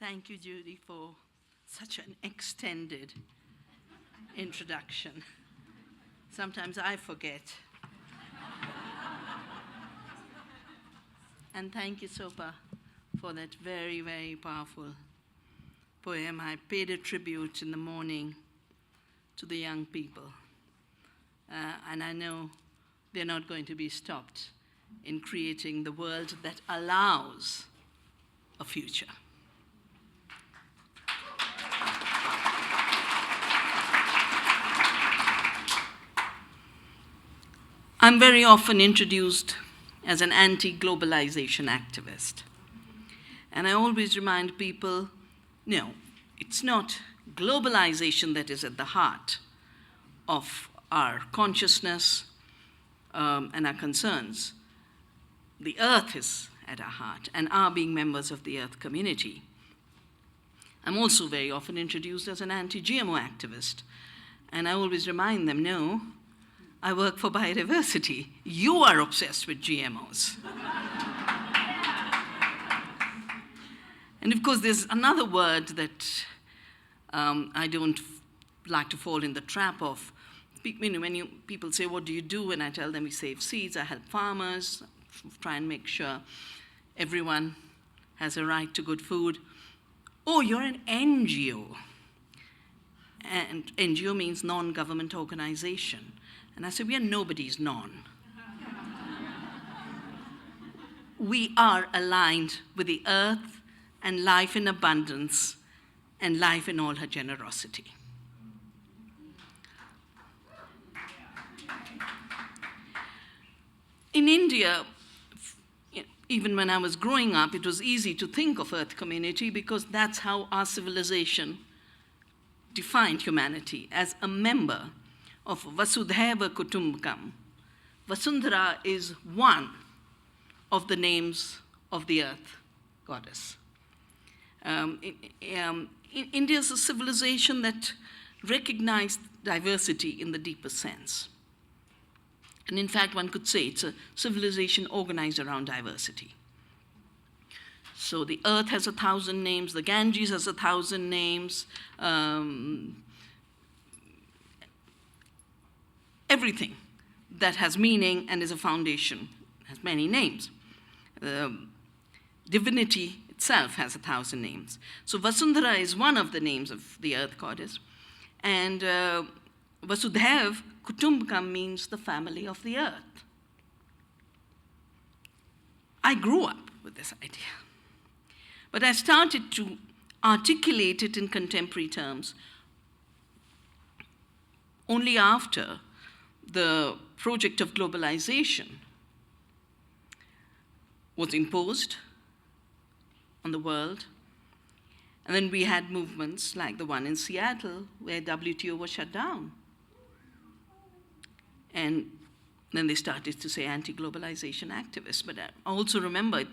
Thank you, Judy, for such an extended introduction. Sometimes I forget. And thank you, Sopa, for that very, very powerful poem. I paid a tribute in the morning to the young people. And I know they're not going to be stopped in creating the world that allows a future. I'm very often introduced as an anti-globalization activist. And I always remind people, no, it's not globalization that is at the heart of our consciousness and our concerns. The earth is at our heart, and our being members of the earth community. I'm also very often introduced as an anti-GMO activist. And I always remind them, no, I work for biodiversity. You are obsessed with GMOs. And of course, there's another word that I don't like to fall in the trap of. When people say, what do you do? And I tell them we save seeds, I help farmers, try and make sure everyone has a right to good food. Oh, you're an NGO. And NGO means non-government organization. And I said, we are nobody's non. We are aligned with the earth and life in abundance and life in all her generosity. In India, even when I was growing up, it was easy to think of earth community because that's how our civilization defined humanity, as a member of Vasudhaiva Kutumbakam. Vasundhara is one of the names of the earth goddess. India is a civilization that recognized diversity in the deepest sense. And in fact, one could say it's a civilization organized around diversity. So the earth has 1,000 names, the Ganges has 1,000 names, everything that has meaning and is a foundation has many names. Divinity itself has 1,000 names. So Vasundhara is one of the names of the earth goddess. And Vasudhaiv Kutumbakam means the family of the earth. I grew up with this idea. But I started to articulate it in contemporary terms only after the project of globalization was imposed on the world. And then we had movements like the one in Seattle where WTO was shut down. And then they started to say anti-globalization activists. But I also remember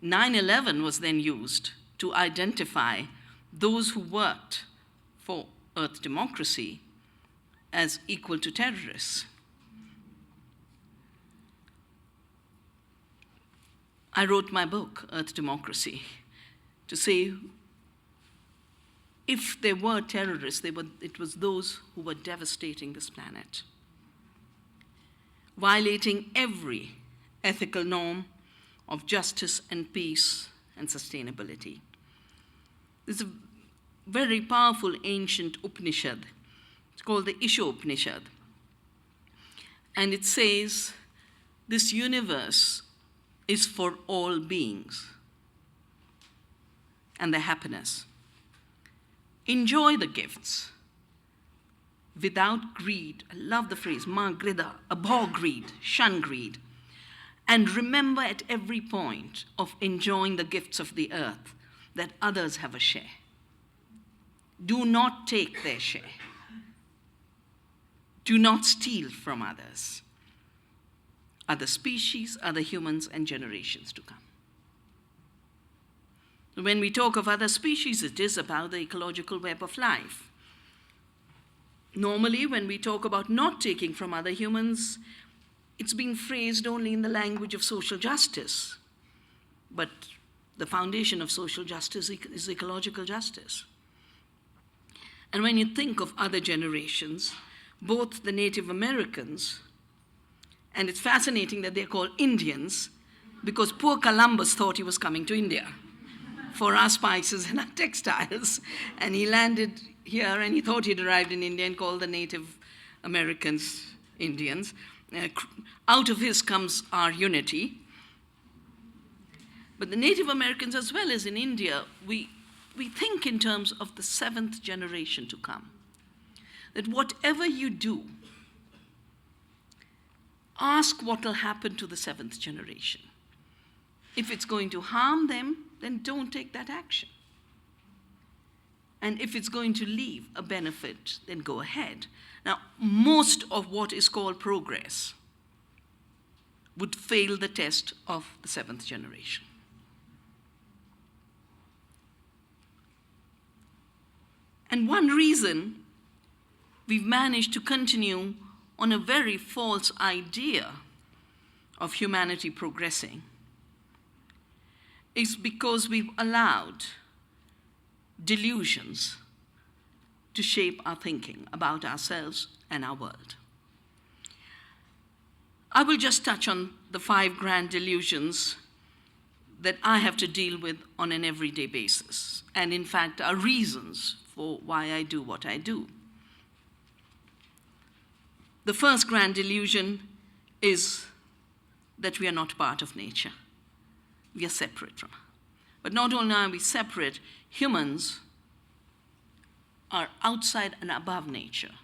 9/11 was then used to identify those who worked for earth democracy as equal to terrorists. I wrote my book, Earth Democracy, to say if there were terrorists, it was those who were devastating this planet, violating every ethical norm of justice and peace and sustainability. There's a very powerful ancient Upanishad. It's called the Ishopnishad. And it says, this universe is for all beings and their happiness. Enjoy the gifts without greed. I love the phrase, ma grida, abhor greed, shun greed. And remember at every point of enjoying the gifts of the earth that others have a share. Do not take their share. Do not steal from others, other species, other humans, and generations to come. When we talk of other species, it is about the ecological web of life. Normally, when we talk about not taking from other humans, it's been phrased only in the language of social justice. But the foundation of social justice is ecological justice. And when you think of other generations, both the Native Americans, and it's fascinating that they're called Indians, because poor Columbus thought he was coming to India for our spices and our textiles. And he landed here and he thought he'd arrived in India and called the Native Americans Indians. Out of his comes our unity. But the Native Americans, as well as in India, we think in terms of the seventh generation to come. That whatever you do, ask what will happen to the seventh generation. If it's going to harm them, then don't take that action. And if it's going to leave a benefit, then go ahead. Now, most of what is called progress would fail the test of the seventh generation. And one reason we've managed to continue on a very false idea of humanity progressing is because we've allowed delusions to shape our thinking about ourselves and our world. I will just touch on the 5 grand delusions that I have to deal with on an everyday basis, and in fact are reasons for why I do what I do. The first grand delusion is that we are not part of nature. We are separate from her. But not only are we separate, humans are outside and above nature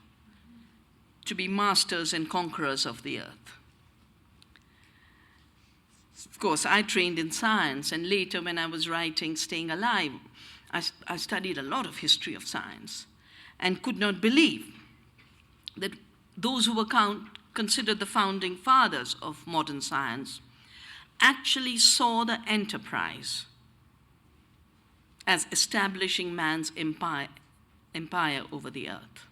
to be masters and conquerors of the earth. Of course, I trained in science, and later when I was writing Staying Alive, I studied a lot of history of science and could not believe that those who were considered the founding fathers of modern science actually saw the enterprise as establishing man's empire over the earth.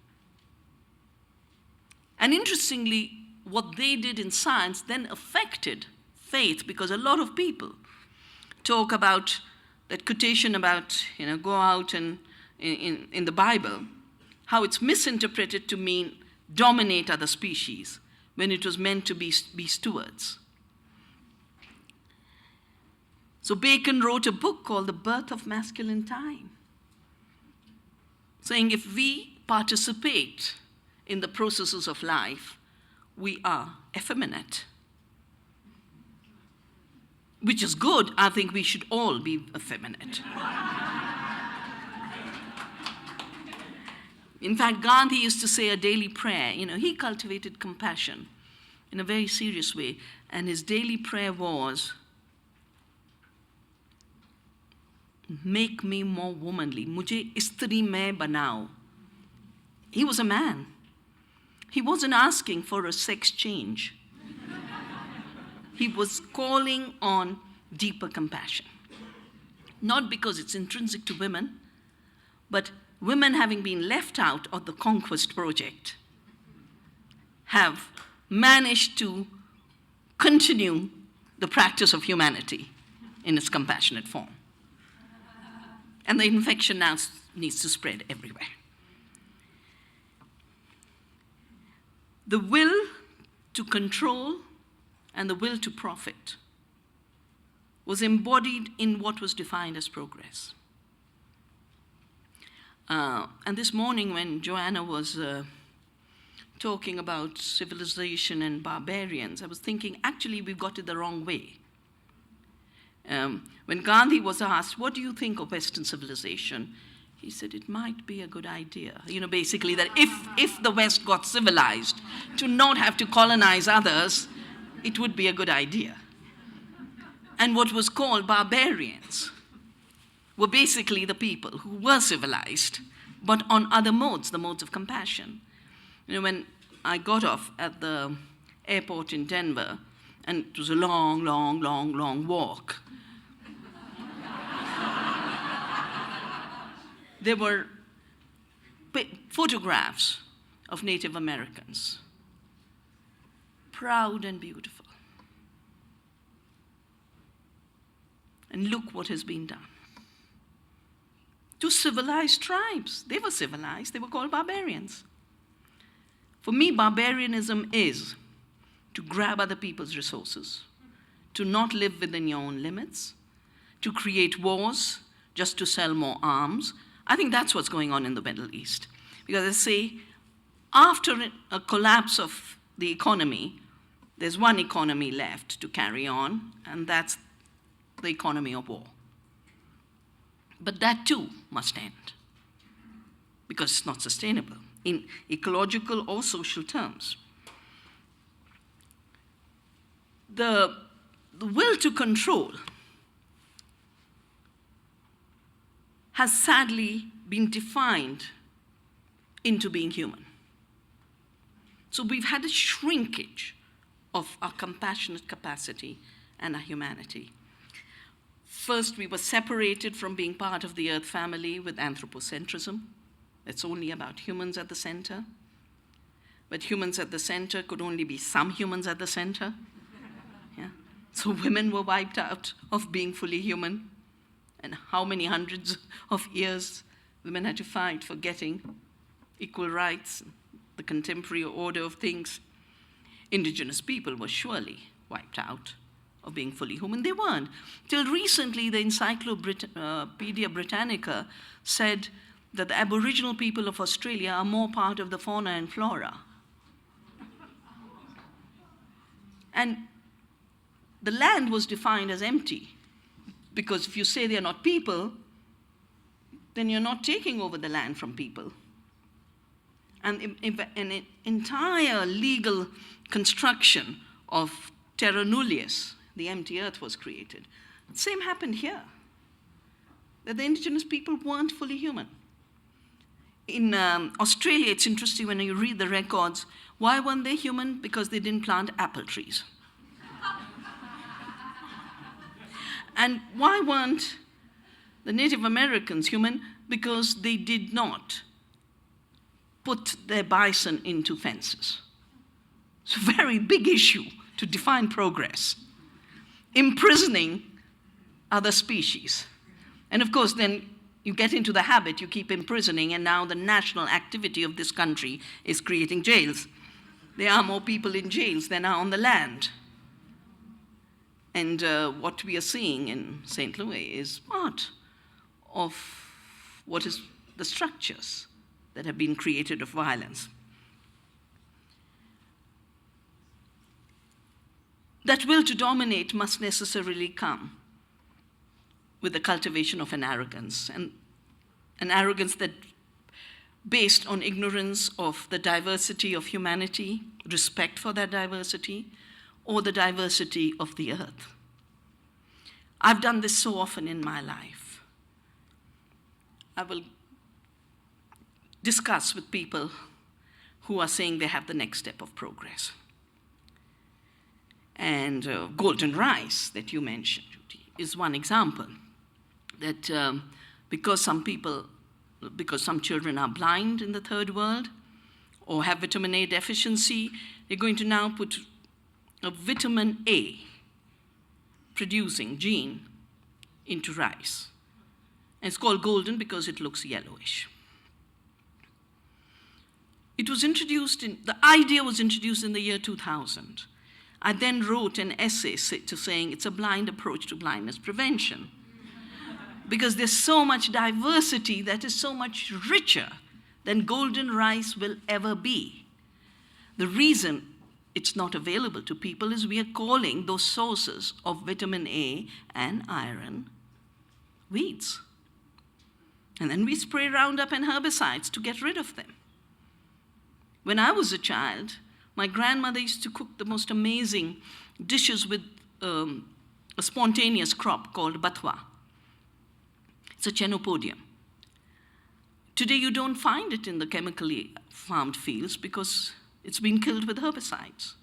And interestingly, what they did in science then affected faith, because a lot of people talk about that quotation about, go out and in the Bible, how it's misinterpreted to mean dominate other species when it was meant to be stewards. So Bacon wrote a book called The Birth of Masculine Time, saying if we participate in the processes of life, we are effeminate. Which is good. I think we should all be effeminate. In fact, Gandhi used to say a daily prayer. He cultivated compassion in a very serious way. And his daily prayer was, make me more womanly. Mujhe istri mein banao. He was a man. He wasn't asking for a sex change. He was calling on deeper compassion. Not because it's intrinsic to women, but women, having been left out of the conquest project, have managed to continue the practice of humanity in its compassionate form. And the infection now needs to spread everywhere. The will to control and the will to profit was embodied in what was defined as progress. And this morning when Joanna was talking about civilization and barbarians, I was thinking, actually, we've got it the wrong way. When Gandhi was asked, what do you think of Western civilization? He said, it might be a good idea. Basically that if the West got civilized to not have to colonize others, it would be a good idea. And what was called barbarians were basically the people who were civilized, but on other modes, the modes of compassion. When I got off at the airport in Denver, and it was a long, long, long, long walk, there were photographs of Native Americans, proud and beautiful. And look what has been done. To civilized tribes. They were civilized. They were called barbarians. For me, barbarianism is to grab other people's resources, to not live within your own limits, to create wars just to sell more arms. I think that's what's going on in the Middle East. Because they say, after a collapse of the economy, there's one economy left to carry on, and that's the economy of war. But that too must end, because it's not sustainable in ecological or social terms. The will to control has sadly been defined into being human. So we've had a shrinkage of our compassionate capacity and our humanity. First, we were separated from being part of the Earth family with anthropocentrism. It's only about humans at the center. But humans at the center could only be some humans at the center. Yeah? So women were wiped out of being fully human. And how many hundreds of years women had to fight for getting equal rights, the contemporary order of things. Indigenous people were surely wiped out of being fully human. They weren't. Till recently, the Encyclopedia Britannica said that the Aboriginal people of Australia are more part of the fauna and flora. And the land was defined as empty, because if you say they're not people, then you're not taking over the land from people. And an entire legal construction of terra nullius, the empty earth, was created. The same happened here, that the indigenous people weren't fully human. In Australia, it's interesting when you read the records. Why weren't they human? Because they didn't plant apple trees. And why weren't the Native Americans human? Because they did not put their bison into fences. It's a very big issue to define progress. Imprisoning other species. And of course, then you get into the habit, you keep imprisoning, and now the national activity of this country is creating jails. There are more people in jails than are on the land. And what we are seeing in St. Louis is part of what is the structures that have been created of violence. That will to dominate must necessarily come with the cultivation of an arrogance, and an arrogance that based on ignorance of the diversity of humanity, respect for that diversity, or the diversity of the earth. I've done this so often in my life. I will discuss with people who are saying they have the next step of progress. And golden rice that you mentioned, Judy, is one example. That because some children are blind in the third world or have vitamin A deficiency, they're going to now put a vitamin A producing gene into rice. And it's called golden because it looks yellowish. It was introduced the idea was introduced in the year 2000. I then wrote an essay saying it's a blind approach to blindness prevention. Because there's so much diversity that is so much richer than golden rice will ever be. The reason it's not available to people is we are calling those sources of vitamin A and iron weeds. And then we spray Roundup and herbicides to get rid of them. When I was a child, my grandmother used to cook the most amazing dishes with a spontaneous crop called batwa. It's a chenopodium. Today you don't find it in the chemically farmed fields because it's been killed with herbicides.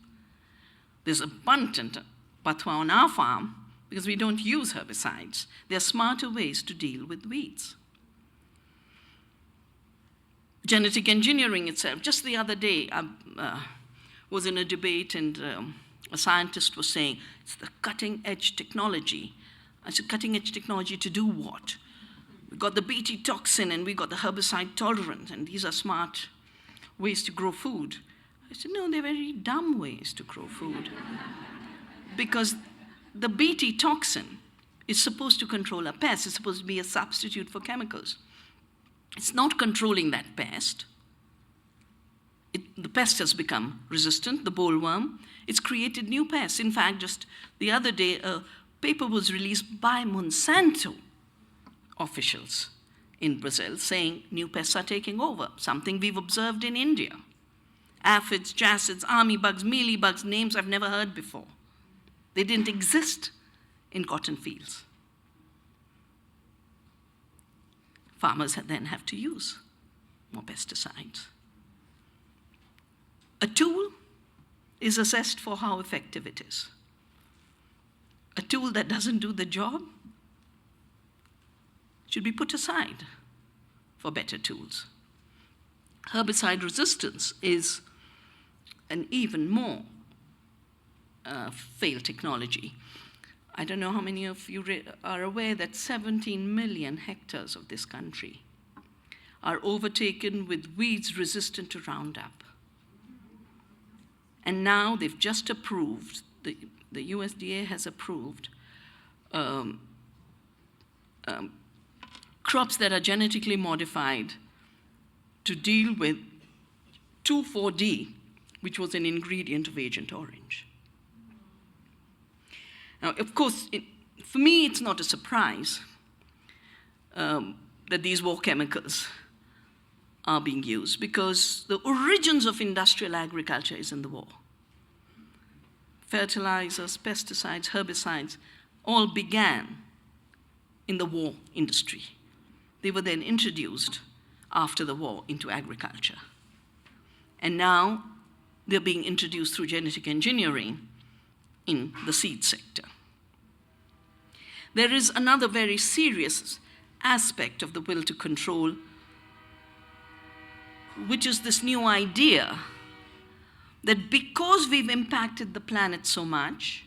There's abundant batwa on our farm because we don't use herbicides. There are smarter ways to deal with weeds. Genetic engineering itself. Just the other day, I was in a debate and a scientist was saying, it's the cutting edge technology. I said, cutting edge technology to do what? We got the Bt toxin and we got the herbicide tolerant, and these are smart ways to grow food. I said, no, they're very dumb ways to grow food. Because the Bt toxin is supposed to control a pest. It's supposed to be a substitute for chemicals. It's not controlling that pest. The pest has become resistant, the bollworm. It's created new pests. In fact, just the other day, a paper was released by Monsanto officials in Brazil saying new pests are taking over, something we've observed in India. Aphids, jacids, army bugs, mealybugs, names I've never heard before. They didn't exist in cotton fields. Farmers then have to use more pesticides. A tool is assessed for how effective it is. A tool that doesn't do the job should be put aside for better tools. Herbicide resistance is an even more failed technology. I don't know how many of you are aware that 17 million hectares of this country are overtaken with weeds resistant to Roundup. And now they've just approved, the USDA has approved crops that are genetically modified to deal with 2,4-D, which was an ingredient of Agent Orange. Now, of course, for me, it's not a surprise that these war chemicals are being used, because the origins of industrial agriculture is in the war. Fertilizers, pesticides, herbicides all began in the war industry. They were then introduced after the war into agriculture. And now they're being introduced through genetic engineering in the seed sector. There is another very serious aspect of the will to control, which is this new idea that because we've impacted the planet so much,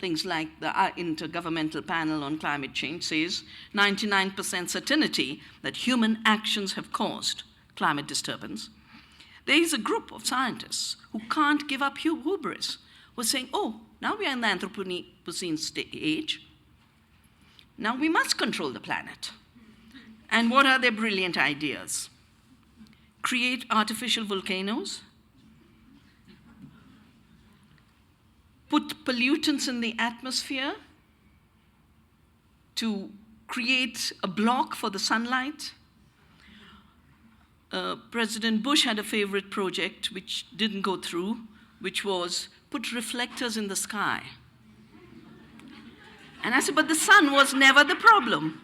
things like the Intergovernmental Panel on Climate Change says 99% certainty that human actions have caused climate disturbance. There is a group of scientists who can't give up hubris, who are saying, oh, now we are in the Anthropocene age. Now we must control the planet. And what are their brilliant ideas? Create artificial volcanoes, put pollutants in the atmosphere to create a block for the sunlight. President Bush had a favorite project which didn't go through, which was put reflectors in the sky. And I said, but the sun was never the problem.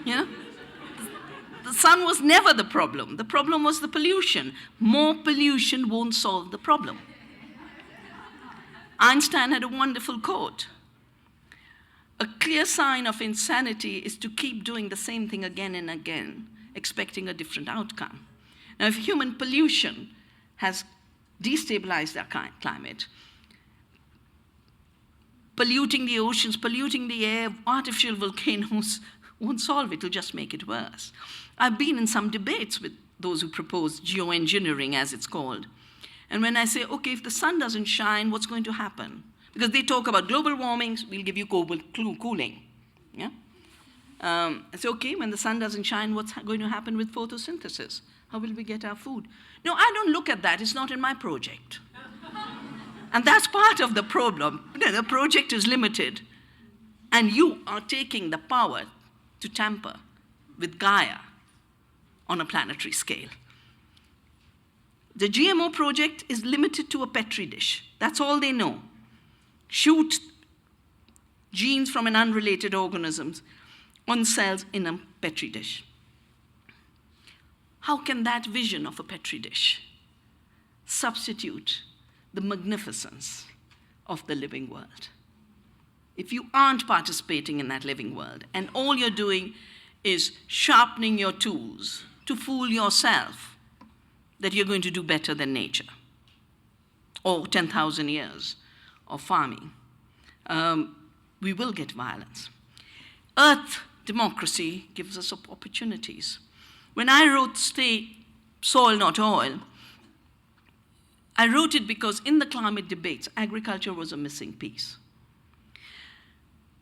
Yeah? The sun was never the problem. The problem was the pollution. More pollution won't solve the problem. Einstein had a wonderful quote. A clear sign of insanity is to keep doing the same thing again and again, expecting a different outcome. Now, if human pollution has destabilized our climate, polluting the oceans, polluting the air, artificial volcanoes won't solve it, it'll just make it worse. I've been in some debates with those who propose geoengineering, as it's called. And when I say, okay, if the sun doesn't shine, what's going to happen? Because they talk about global warming, we'll give you global cooling. Yeah? I say, okay, when the sun doesn't shine, what's going to happen with photosynthesis? How will we get our food? No, I don't look at that. It's not in my project. And that's part of the problem. The project is limited, and you are taking the power to tamper with Gaia on a planetary scale. The GMO project is limited to a petri dish. That's all they know. Shoot genes from an unrelated organism on cells in a petri dish. How can that vision of a petri dish substitute the magnificence of the living world? If you aren't participating in that living world, and all you're doing is sharpening your tools to fool yourself that you're going to do better than nature, or 10,000 years of farming, we will get violence. Earth democracy gives us opportunities. When I wrote Stay Soil Not Oil, I wrote it because in the climate debates, agriculture was a missing piece.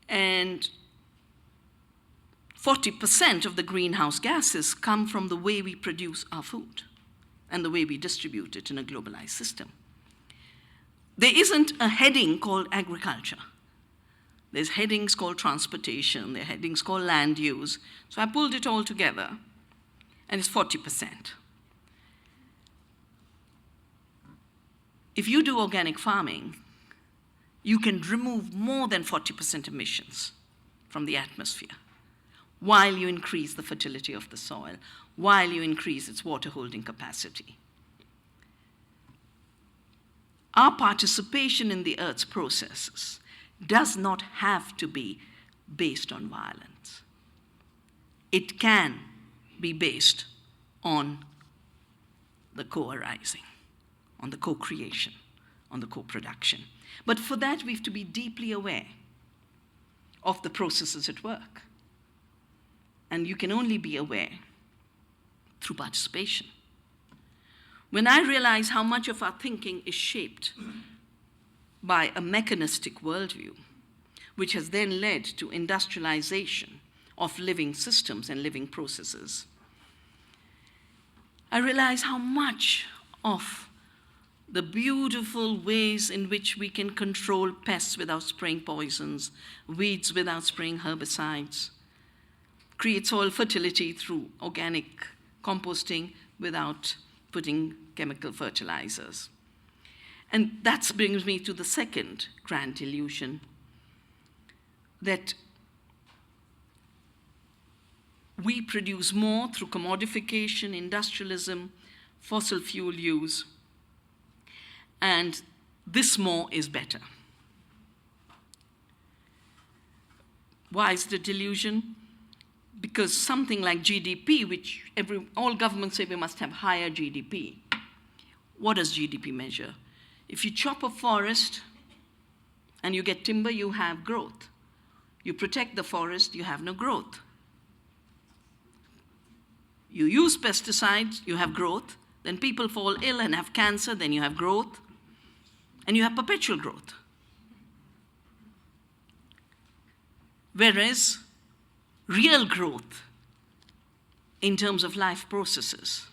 And 40% of the greenhouse gases come from the way we produce our food and the way we distribute it in a globalized system. There isn't a heading called agriculture. There's headings called transportation, there are headings called land use. So I pulled it all together, and it's 40%. If you do organic farming, you can remove more than 40% emissions from the atmosphere while you increase the fertility of the soil, while you increase its water holding capacity. Our participation in the Earth's processes does not have to be based on violence. It can be based on the co-arising, on the co-creation, on the co-production. But for that, we have to be deeply aware of the processes at work. And you can only be aware through participation. When I realize how much of our thinking is shaped by a mechanistic worldview, which has then led to industrialization of living systems and living processes, I realize how much of the beautiful ways in which we can control pests without spraying poisons, weeds without spraying herbicides, create soil fertility through organic composting without putting chemical fertilizers. And that brings me to the second grand delusion, that we produce more through commodification, industrialism, fossil fuel use, and this more is better. Why is the delusion? Because something like GDP, which all governments say we must have higher GDP. What does GDP measure? If you chop a forest and you get timber, you have growth. You protect the forest, you have no growth. You use pesticides, you have growth. Then people fall ill and have cancer, then you have growth. And you have perpetual growth. Whereas real growth in terms of life processes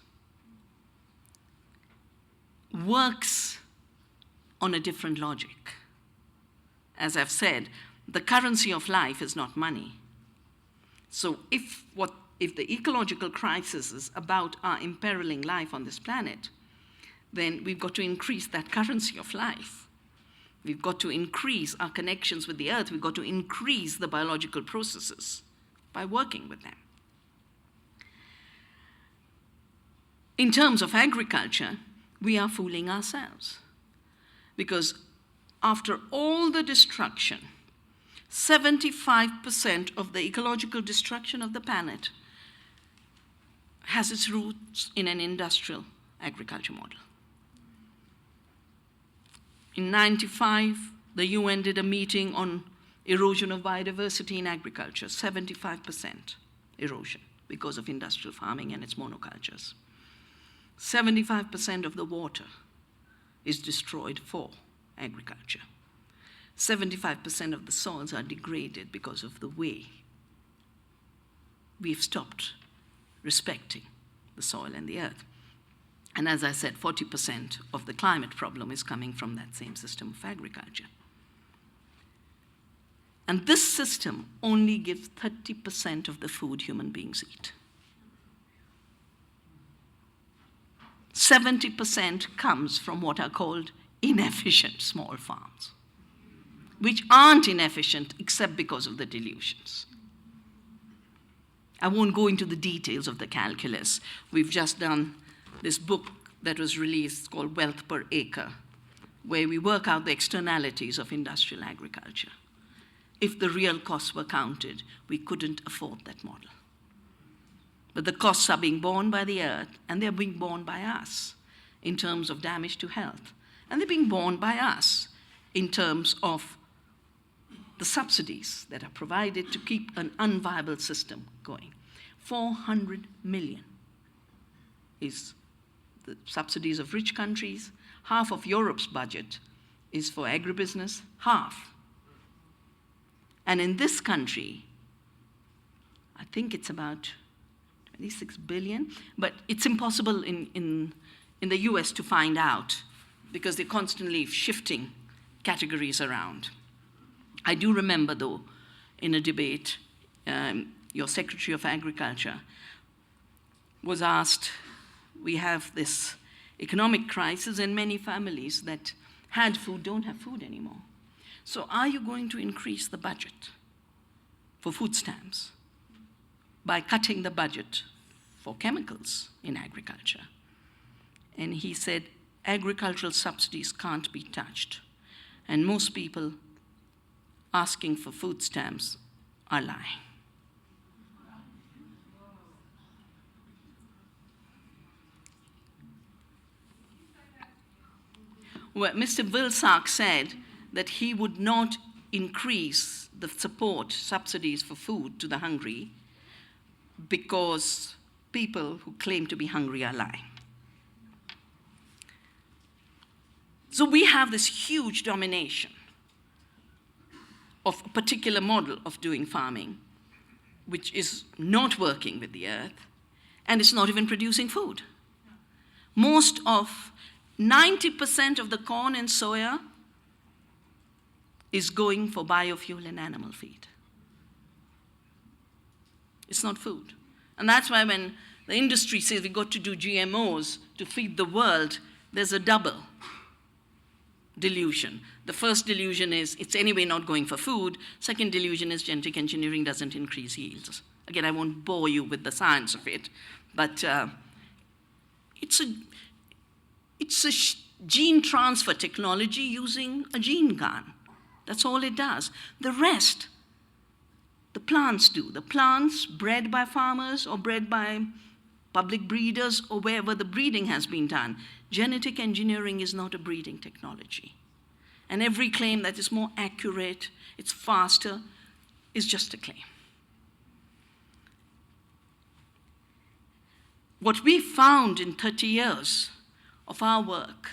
works on a different logic. As I've said, the currency of life is not money. So if the ecological crisis is about our imperiling life on this planet, then we've got to increase that currency of life. We've got to increase our connections with the earth. We've got to increase the biological processes by working with them. In terms of agriculture, we are fooling ourselves. Because after all the destruction, 75% of the ecological destruction of the planet has its roots in an industrial agriculture model. In 1995, the UN did a meeting on erosion of biodiversity in agriculture, 75% erosion because of industrial farming and its monocultures. 75% of the water is destroyed for agriculture. 75% of the soils are degraded because of the way we've stopped respecting the soil and the earth. And as I said, 40% of the climate problem is coming from that same system of agriculture. And this system only gives 30% of the food human beings eat. 70% comes from what are called inefficient small farms, which aren't inefficient except because of the delusions. I won't go into the details of the calculus. We've just done this book that was released called Wealth Per Acre, where we work out the externalities of industrial agriculture. If the real costs were counted, we couldn't afford that model. But the costs are being borne by the earth, and they're being borne by us in terms of damage to health. And they're being borne by us in terms of the subsidies that are provided to keep an unviable system going. 400 million is the subsidies of rich countries. Half of Europe's budget is for agribusiness, half. And in this country, I think it's about 26 billion, but it's impossible in the US to find out because they're constantly shifting categories around. I do remember, though, in a debate, your Secretary of Agriculture was asked, we have this economic crisis and many families that had food don't have food anymore. So are you going to increase the budget for food stamps by cutting the budget for chemicals in agriculture? And he said, agricultural subsidies can't be touched. And most people asking for food stamps are lying. Well, Mr. Vilsack said that he would not increase the support, subsidies for food to the hungry because people who claim to be hungry are lying. So we have this huge domination of a particular model of doing farming, which is not working with the earth, and it's not even producing food. 90% of the corn and soya is going for biofuel and animal feed. It's not food. And that's why when the industry says we've got to do GMOs to feed the world, there's a double delusion. The first delusion is it's anyway not going for food. Second delusion is genetic engineering doesn't increase yields. Again, I won't bore you with the science of it, but it's a gene transfer technology using a gene gun. That's all it does. The rest, the plants do. The plants bred by farmers or bred by public breeders or wherever the breeding has been done. Genetic engineering is not a breeding technology. And every claim that is more accurate, it's faster, is just a claim. What we found in 30 years of our work,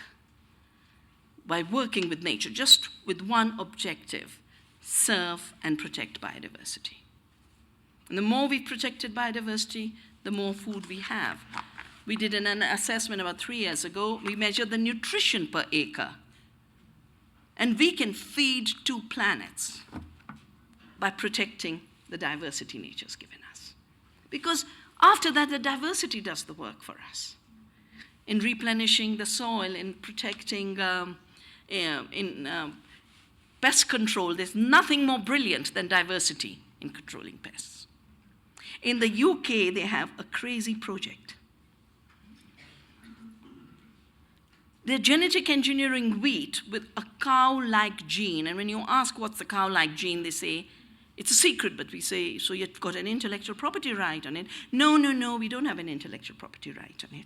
by working with nature, just with one objective, serve and protect biodiversity. And the more we protected biodiversity, the more food we have. We did an assessment about 3 years ago. We measured the nutrition per acre. And we can feed 2 planets by protecting the diversity nature's given us. Because after that, the diversity does the work for us. In replenishing the soil, in protecting, pest control, there's nothing more brilliant than diversity in controlling pests. In the UK, they have a crazy project. They're genetic engineering wheat with a cow-like gene. And when you ask what's the cow-like gene, they say, it's a secret, but we say, so you've got an intellectual property right on it. No, we don't have an intellectual property right on it.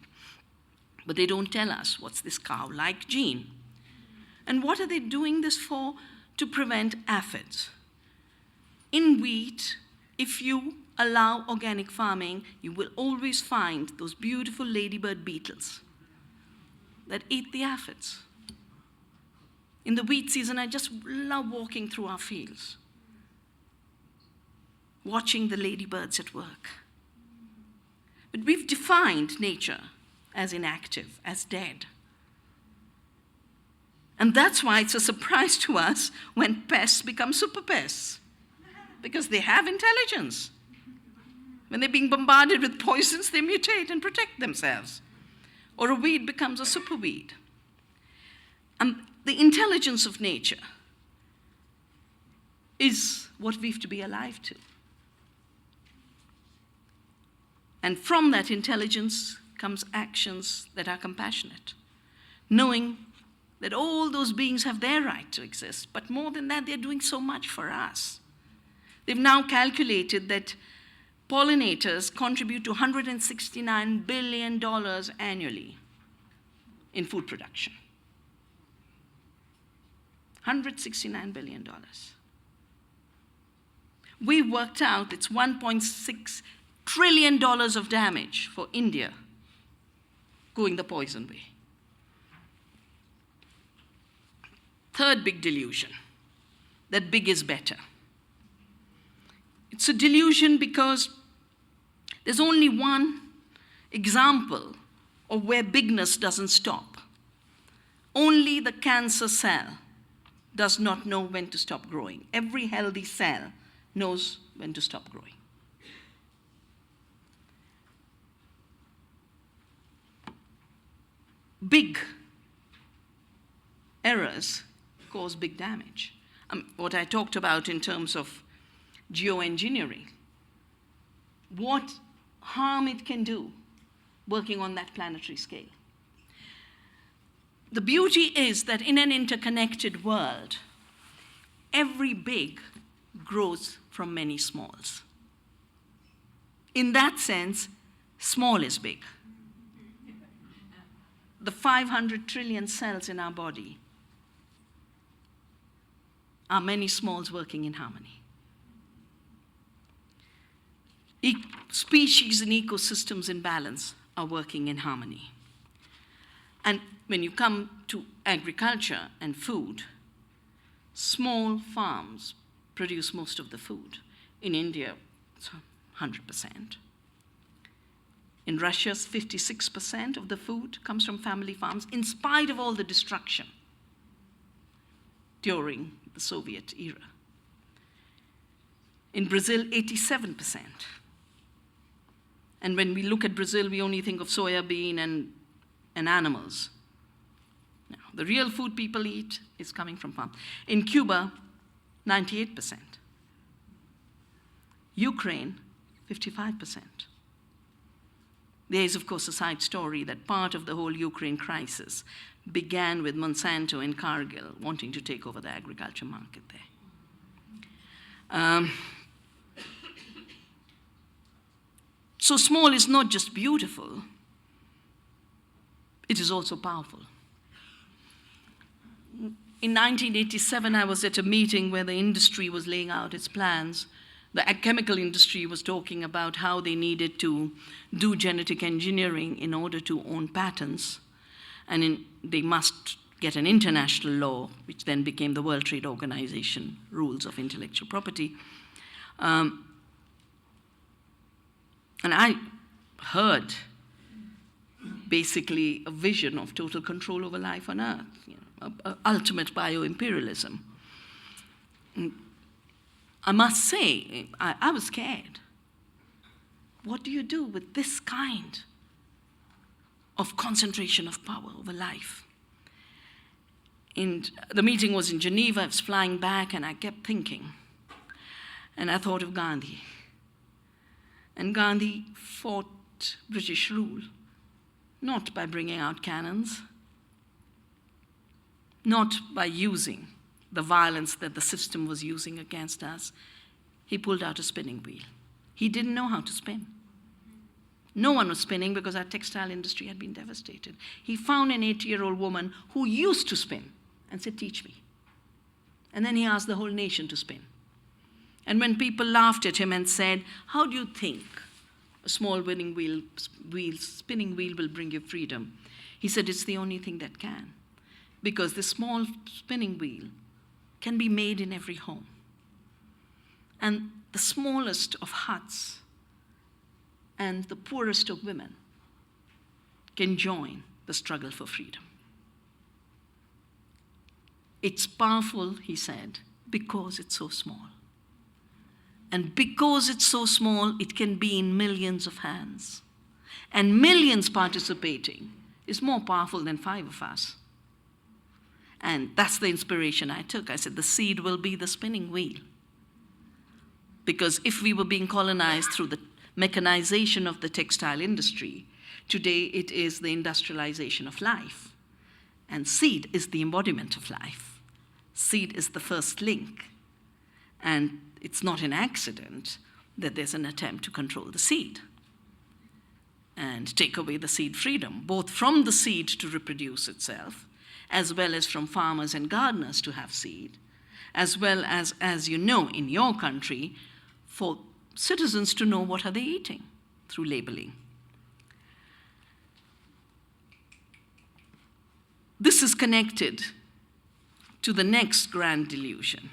But they don't tell us what's this cow-like gene. And what are they doing this for? To prevent aphids. In wheat, if you allow organic farming, you will always find those beautiful ladybird beetles that eat the aphids. In the wheat season, I just love walking through our fields, watching the ladybirds at work. But we've defined nature as inactive, as dead. And that's why it's a surprise to us when pests become super pests, because they have intelligence. When they're being bombarded with poisons, they mutate and protect themselves. Or a weed becomes a superweed. And the intelligence of nature is what we have to be alive to. And from that intelligence comes actions that are compassionate, knowing that all those beings have their right to exist, but more than that, they're doing so much for us. They've now calculated that pollinators contribute to $169 billion annually in food production. $169 billion. We worked out it's $1.6 trillion of damage for India going the poison way. Third big delusion, that big is better. It's a delusion because there's only one example of where bigness doesn't stop. Only the cancer cell does not know when to stop growing. Every healthy cell knows when to stop growing. Big errors cause big damage. What I talked about in terms of geoengineering, what harm it can do working on that planetary scale. The beauty is that in an interconnected world, every big grows from many smalls. In that sense, small is big. The 500 trillion cells in our body are many smalls working in harmony. Species and ecosystems in balance are working in harmony. And when you come to agriculture and food, small farms produce most of the food. In India, it's 100%. In Russia, 56% of the food comes from family farms, in spite of all the destruction during the Soviet era. In Brazil, 87%. And when we look at Brazil, we only think of soya bean and animals. No, the real food people eat is coming from farms. In Cuba, 98%. Ukraine, 55%. There is, of course, a side story that part of the whole Ukraine crisis began with Monsanto in Cargill wanting to take over the agriculture market there. So small is not just beautiful, it is also powerful. In 1987, I was at a meeting where the industry was laying out its plans. The chemical industry was talking about how they needed to do genetic engineering in order to own patents, and they must get an international law, which then became the World Trade Organization rules of intellectual property. And I heard basically a vision of total control over life on Earth, ultimate bioimperialism. I must say, I was scared. What do you do with this kind of concentration of power over life? And the meeting was in Geneva. I was flying back, and I kept thinking. And I thought of Gandhi. And Gandhi fought British rule, not by bringing out cannons, not by using the violence that the system was using against us. He pulled out a spinning wheel. He didn't know how to spin. No one was spinning because our textile industry had been devastated. He found an 80-year-old woman who used to spin and said, "Teach me." And then he asked the whole nation to spin. And when people laughed at him and said, "How do you think a small spinning wheel will bring you freedom?" He said, "It's the only thing that can. Because the small spinning wheel can be made in every home. And the smallest of huts and the poorest of women can join the struggle for freedom." It's powerful, he said, because it's so small. And because it's so small, it can be in millions of hands. And millions participating is more powerful than 5 of us. And that's the inspiration I took. I said, the seed will be the spinning wheel. Because if we were being colonized through the mechanization of the textile industry, today it is the industrialization of life. And seed is the embodiment of life. Seed is the first link. And it's not an accident that there's an attempt to control the seed and take away the seed freedom, both from the seed to reproduce itself, as well as from farmers and gardeners to have seed, as well as you know, in your country, for citizens to know what are they eating through labeling. This is connected to the next grand delusion,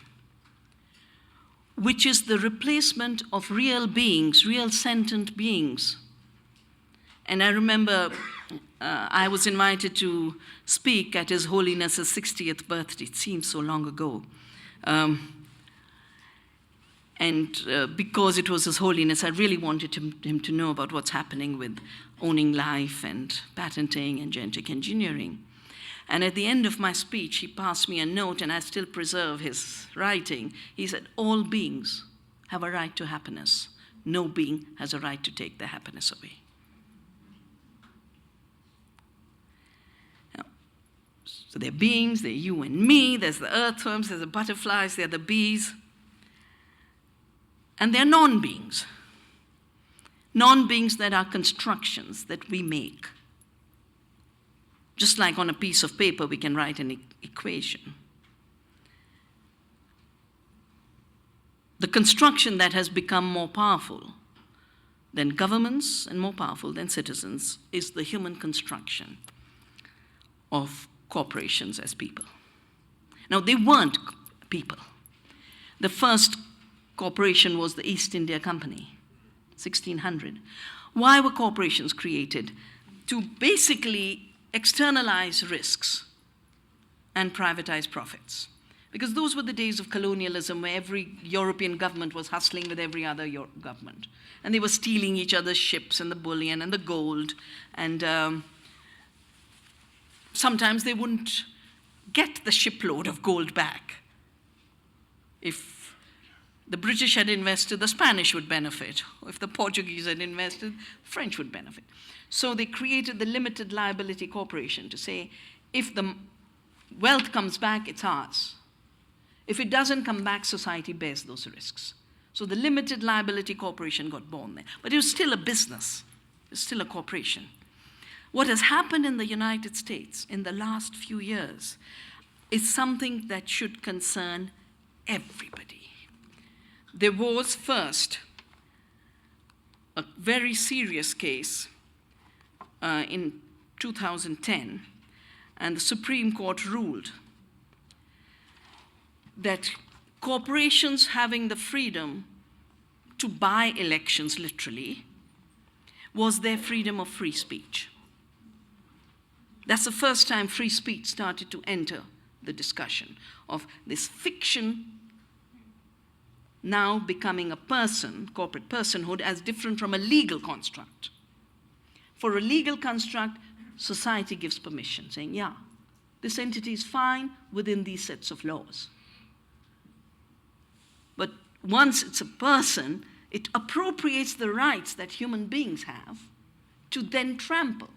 which is the replacement of real beings, real sentient beings. And I remember I was invited to speak at His Holiness's 60th birthday. It seems so long ago. Because it was His Holiness, I really wanted him to know about what's happening with owning life and patenting and genetic engineering. And at the end of my speech, he passed me a note, and I still preserve his writing. He said, all beings have a right to happiness. No being has a right to take their happiness away. Now, so there are beings, there are you and me, there's the earthworms, there's the butterflies, there are the bees. And there are non-beings. Non-beings that are constructions that we make. Just like on a piece of paper, we can write an equation. The construction that has become more powerful than governments and more powerful than citizens is the human construction of corporations as people. Now, they weren't people. The first corporation was the East India Company, 1600. Why were corporations created? To basically externalize risks and privatize profits. Because those were the days of colonialism where every European government was hustling with every other government. And they were stealing each other's ships and the bullion and the gold. And sometimes they wouldn't get the shipload of gold back. If the British had invested, the Spanish would benefit. If the Portuguese had invested, French would benefit. So they created the limited liability corporation to say, if the wealth comes back, it's ours. If it doesn't come back, society bears those risks. So the limited liability corporation got born there. But it was still a business. It was still a corporation. What has happened in the United States in the last few years is something that should concern everybody. There was first a very serious case in 2010, and the Supreme Court ruled that corporations having the freedom to buy elections, literally, was their freedom of free speech. That's the first time free speech started to enter the discussion of this fiction now becoming a person, corporate personhood, as different from a legal construct. For a legal construct, society gives permission, saying, yeah, this entity is fine within these sets of laws. But once it's a person, it appropriates the rights that human beings have to then trample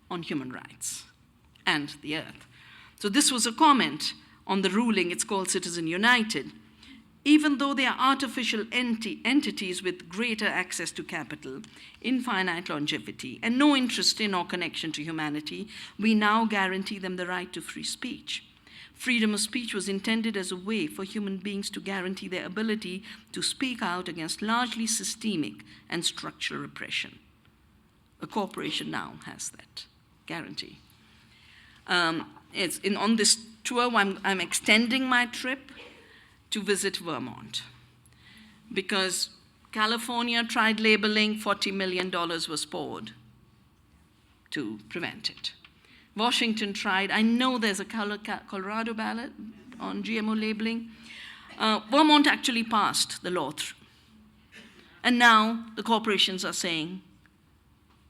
on human rights and the earth. So this was a comment on the ruling. It's called Citizen United. Even though they are artificial entities with greater access to capital, infinite longevity, and no interest in or connection to humanity, we now guarantee them the right to free speech. Freedom of speech was intended as a way for human beings to guarantee their ability to speak out against largely systemic and structural repression. A corporation now has that guarantee. On this tour, I'm extending my trip to visit Vermont, because California tried labeling, $40 million was poured to prevent it. Washington tried. I know there's a Colorado ballot on GMO labeling. Vermont actually passed the law through. And now the corporations are saying,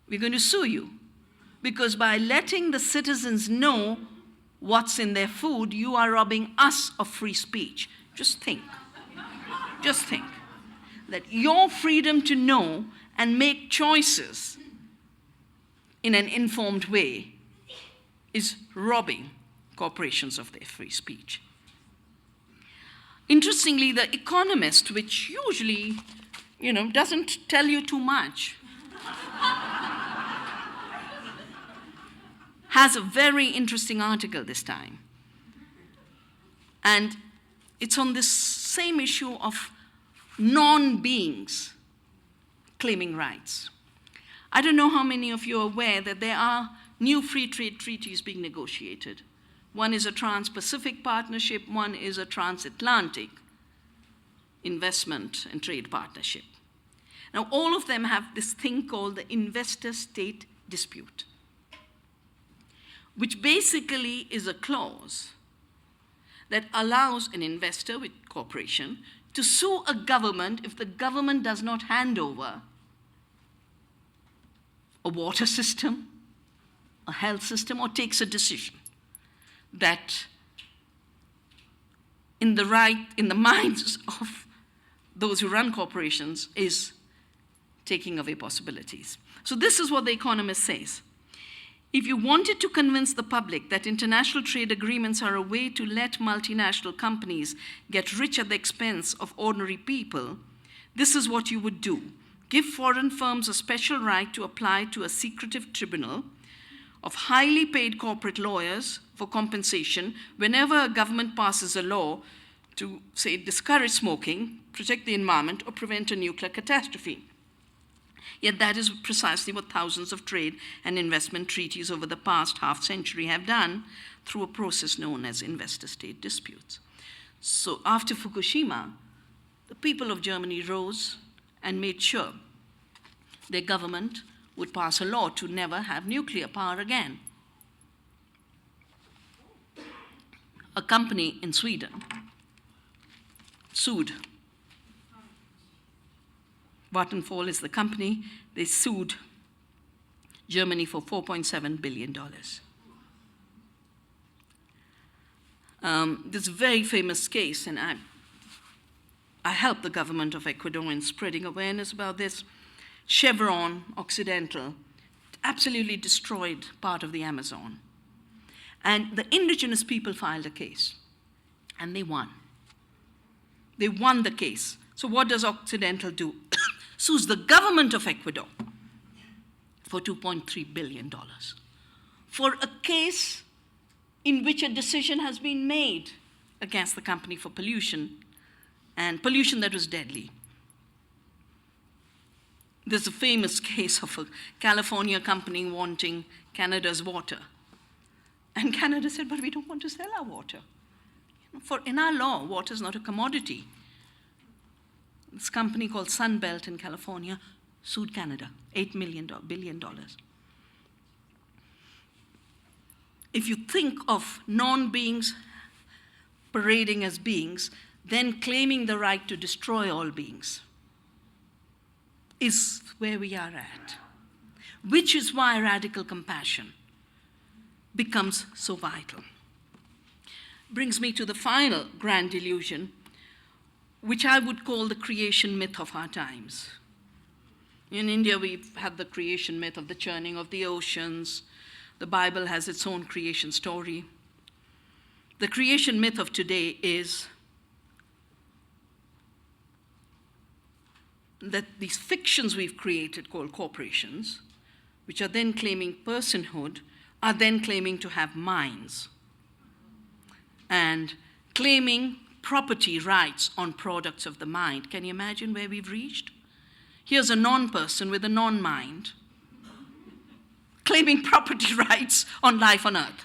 we're going to sue you, because by letting the citizens know what's in their food, you are robbing us of free speech. Just think that your freedom to know and make choices in an informed way is robbing corporations of their free speech. Interestingly, The Economist, which usually, doesn't tell you too much, has a very interesting article this time. And it's on this same issue of non-beings claiming rights. I don't know how many of you are aware that there are new free trade treaties being negotiated. One is a Trans-Pacific Partnership, one is a Transatlantic Investment and Trade Partnership. Now, all of them have this thing called the investor-state dispute, which basically is a clause that allows an investor with corporation to sue a government if the government does not hand over a water system, a health system, or takes a decision that in the minds of those who run corporations is taking away possibilities. So this is what The Economist says. If you wanted to convince the public that international trade agreements are a way to let multinational companies get rich at the expense of ordinary people, this is what you would do. Give foreign firms a special right to apply to a secretive tribunal of highly paid corporate lawyers for compensation whenever a government passes a law to, say, discourage smoking, protect the environment, or prevent a nuclear catastrophe. Yet that is precisely what thousands of trade and investment treaties over the past half-century have done through a process known as investor-state disputes. So after Fukushima, the people of Germany rose and made sure their government would pass a law to never have nuclear power again. A company in Sweden sued. Vattenfall is the company. They sued Germany for $4.7 billion. This very famous case, and I helped the government of Ecuador in spreading awareness about this. Chevron Occidental absolutely destroyed part of the Amazon. And the indigenous people filed a case, and they won. They won the case. So what does Occidental do? Sues the government of Ecuador for $2.3 billion for a case in which a decision has been made against the company for pollution, and pollution that was deadly. There's a famous case of a California company wanting Canada's water. And Canada said, but we don't want to sell our water. For in our law, water is not a commodity. This company called Sunbelt in California sued Canada, $8 billion. If you think of non-beings parading as beings, then claiming the right to destroy all beings is where we are at, which is why radical compassion becomes so vital. Brings me to the final grand delusion, which I would call the creation myth of our times. In India, we've had the creation myth of the churning of the oceans. The Bible has its own creation story. The creation myth of today is that these fictions we've created called corporations, which are then claiming personhood, are then claiming to have minds and claiming property rights on products of the mind. Can you imagine where we've reached? Here's a non-person with a non-mind claiming property rights on life on earth.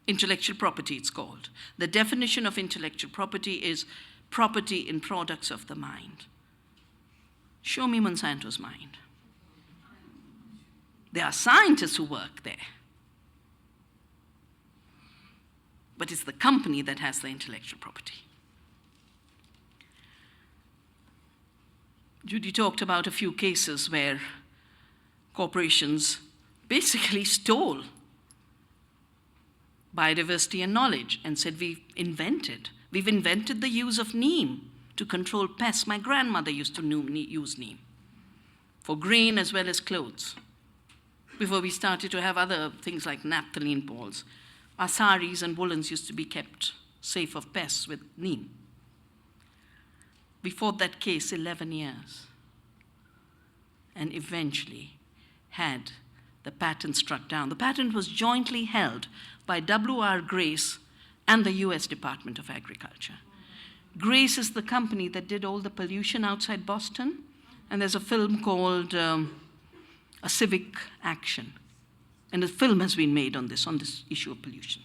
Intellectual property, it's called. The definition of intellectual property is property in products of the mind. Show me Monsanto's mind. There are scientists who work there. But it's the company that has the intellectual property. Judy talked about a few cases where corporations basically stole biodiversity and knowledge and said, we've invented the use of Neem to control pests. My grandmother used to use Neem for grain as well as clothes before we started to have other things like naphthalene balls. Our saris and woolens used to be kept safe of pests with Neem. We fought that case 11 years and eventually had the patent struck down. The patent was jointly held by W.R. Grace and the US Department of Agriculture. Grace is the company that did all the pollution outside Boston. And there's a film called A Civic Action. And a film has been made on this issue of pollution.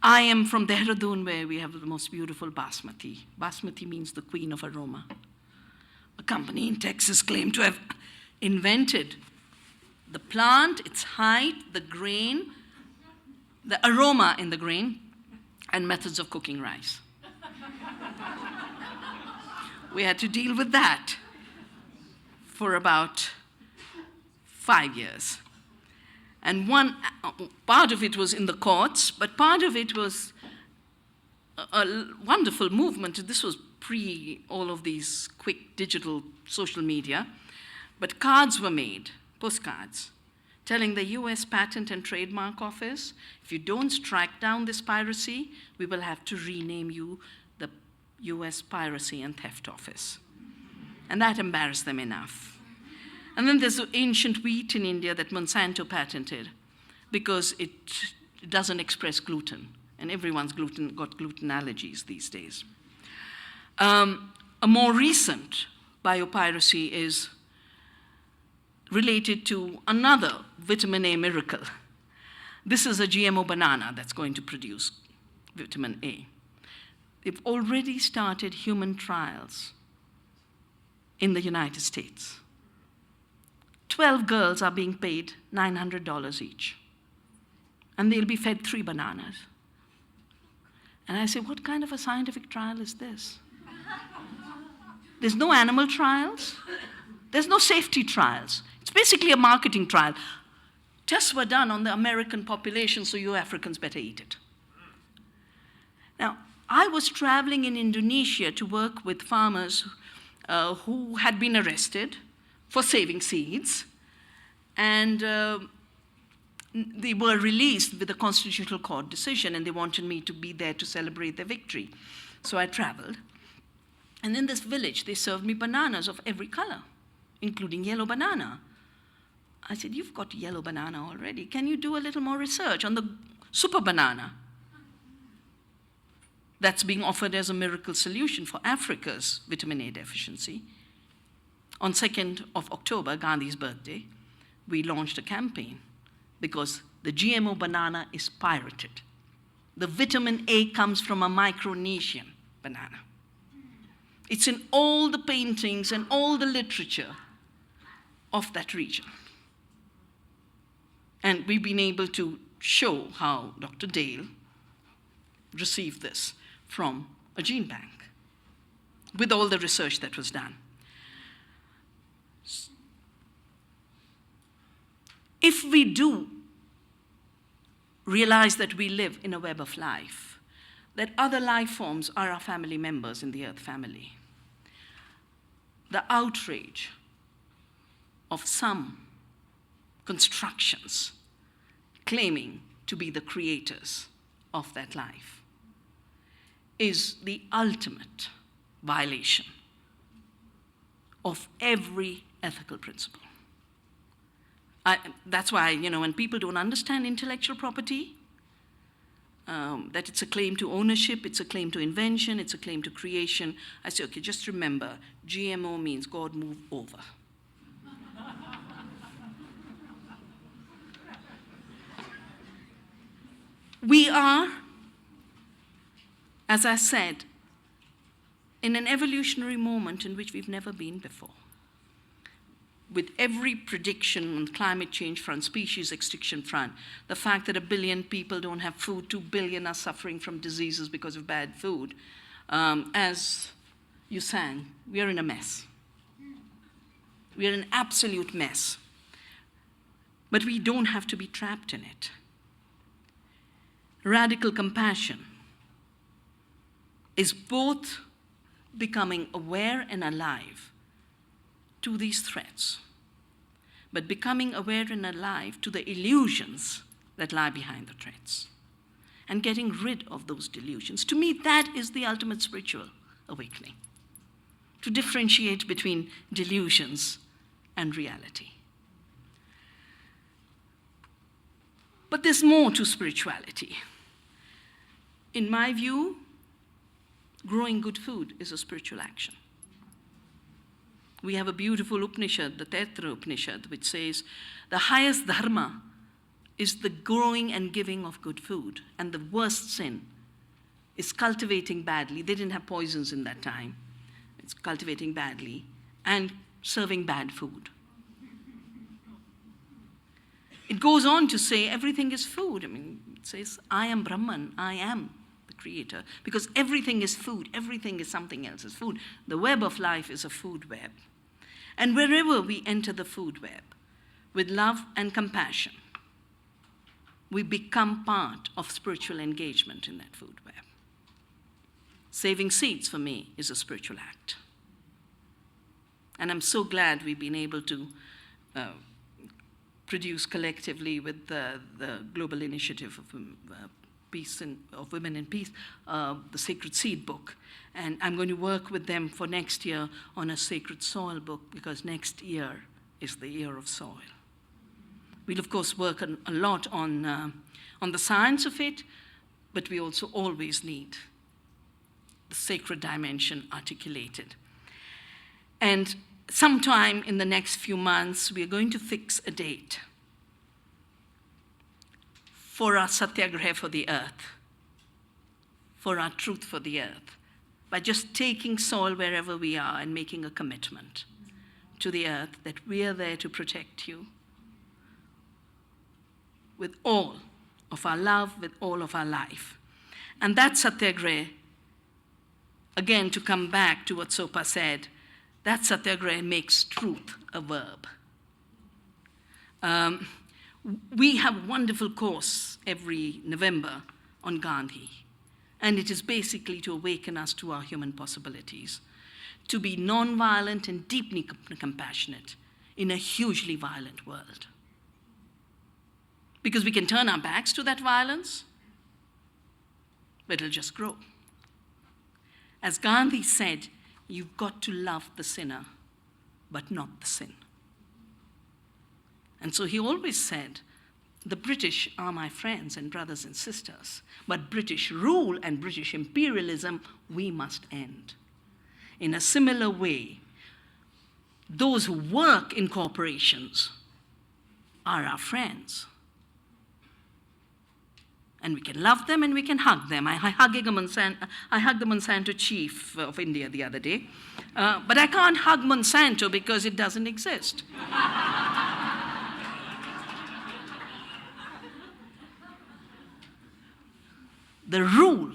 I am from Dehradun, where we have the most beautiful Basmati. Basmati means the queen of aroma. A company in Texas claimed to have invented the plant, its height, the grain, the aroma in the grain, and methods of cooking rice. We had to deal with that for about 5 years. And one part of it was in the courts, but part of it was a wonderful movement. This was pre all of these quick digital social media. But cards were made, postcards, telling the US Patent and Trademark Office, if you don't strike down this piracy, we will have to rename you the US Piracy and Theft Office. And that embarrassed them enough. And then there's ancient wheat in India that Monsanto patented because it doesn't express gluten, and everyone's got gluten allergies these days. A more recent biopiracy is related to another vitamin A miracle. This is a GMO banana that's going to produce vitamin A. They've already started human trials in the United States. 12 girls are being paid $900 each. And they'll be fed 3 bananas. And I say, what kind of a scientific trial is this? There's no animal trials. There's no safety trials. It's basically a marketing trial. Tests were done on the American population, so you Africans better eat it. Now, I was traveling in Indonesia to work with farmers who had been arrested for saving seeds, and they were released with a constitutional court decision, and they wanted me to be there to celebrate their victory. So I traveled, and in this village, they served me bananas of every color, including yellow banana. I said, you've got yellow banana already. Can you do a little more research on the super banana that's being offered as a miracle solution for Africa's vitamin A deficiency? On 2nd of October, Gandhi's birthday, we launched a campaign because the GMO banana is pirated. The vitamin A comes from a Micronesian banana. It's in all the paintings and all the literature of that region. And we've been able to show how Dr. Dale received this from a gene bank with all the research that was done. If we do realize that we live in a web of life, that other life forms are our family members in the Earth family, the outrage of some constructions claiming to be the creators of that life is the ultimate violation of every ethical principle. That's why, when people don't understand intellectual property, that it's a claim to ownership, it's a claim to invention, it's a claim to creation, I say, okay, just remember, GMO means God move over. We are, as I said, in an evolutionary moment in which we've never been before. With every prediction on climate change front, species extinction front, the fact that 1 billion people don't have food, 2 billion are suffering from diseases because of bad food, as you sang, we are in a mess. We are in an absolute mess. But we don't have to be trapped in it. Radical compassion is both becoming aware and alive to these threats, but becoming aware and alive to the illusions that lie behind the threats, and getting rid of those delusions. To me, that is the ultimate spiritual awakening, to differentiate between delusions and reality. But there's more to spirituality. In my view, Growing good food is a spiritual action. We have a beautiful Upanishad, the Taittiriya Upanishad, which says the highest dharma is the growing and giving of good food, and the worst sin is cultivating badly. They didn't have poisons in that time. It's cultivating badly and serving bad food. It goes on to say everything is food. I mean, it says, I am Brahman, I am the creator, because everything is food, everything is something else's food. The web of life is a food web. And wherever we enter the food web, with love and compassion, we become part of spiritual engagement in that food web. Saving seeds, for me, is a spiritual act. And I'm so glad we've been able to produce collectively with the Global Initiative of Peace of Women in Peace, the Sacred Seed book. And I'm going to work with them for next year on a Sacred Soil book, because next year is the year of soil. We'll, of course, work a lot on the science of it, but we also always need the sacred dimension articulated. And sometime in the next few months, we are going to fix a date for our satyagraha for the earth, for our truth for the earth, by just taking soil wherever we are and making a commitment to the earth that we are there to protect you with all of our love, with all of our life. And that satyagraha, again, to come back to what Sopa said, that satyagraha makes truth a verb. We have a wonderful course every November on Gandhi, and it is basically to awaken us to our human possibilities, to be non-violent and deeply compassionate in a hugely violent world. Because we can turn our backs to that violence, but it'll just grow. As Gandhi said, you've got to love the sinner, but not the sin. And so he always said, the British are my friends and brothers and sisters, but British rule and British imperialism, we must end. In a similar way, those who work in corporations are our friends. And we can love them and we can hug them. I hugged the Monsanto chief of India the other day. But I can't hug Monsanto because it doesn't exist. The rule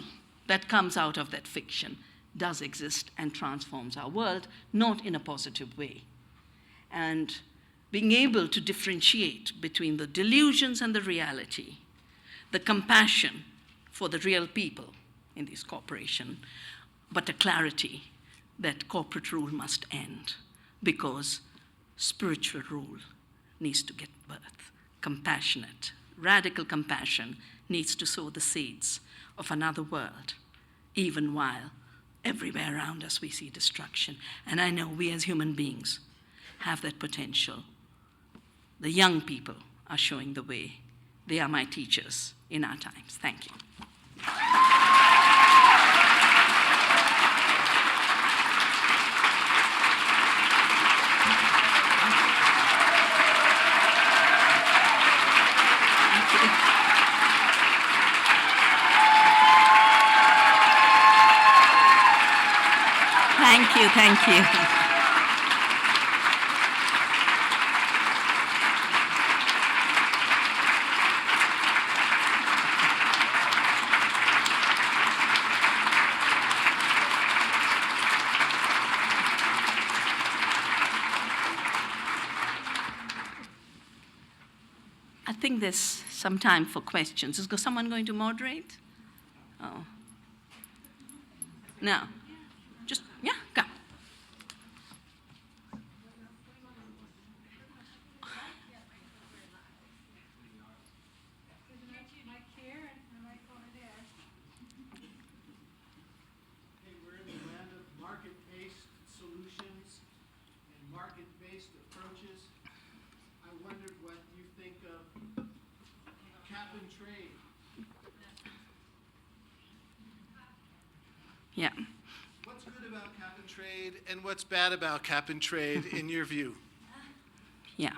that comes out of that fiction does exist and transforms our world, not in a positive way. And being able to differentiate between the delusions and the reality, the compassion for the real people in this corporation, but a clarity that corporate rule must end because spiritual rule needs to get birth. Compassionate, radical compassion needs to sow the seeds of another world, even while everywhere around us we see destruction. And I know we as human beings have that potential. The young people are showing the way. They are my teachers in our times. Thank you. Thank you, thank you. I think there's some time for questions. Is someone going to moderate? Oh. No. Just, yeah, go. We're in the land of market-based solutions and market-based approaches. I wondered what you think of cap and trade. Yeah. trade, and what's bad about cap and trade in your view? Yeah.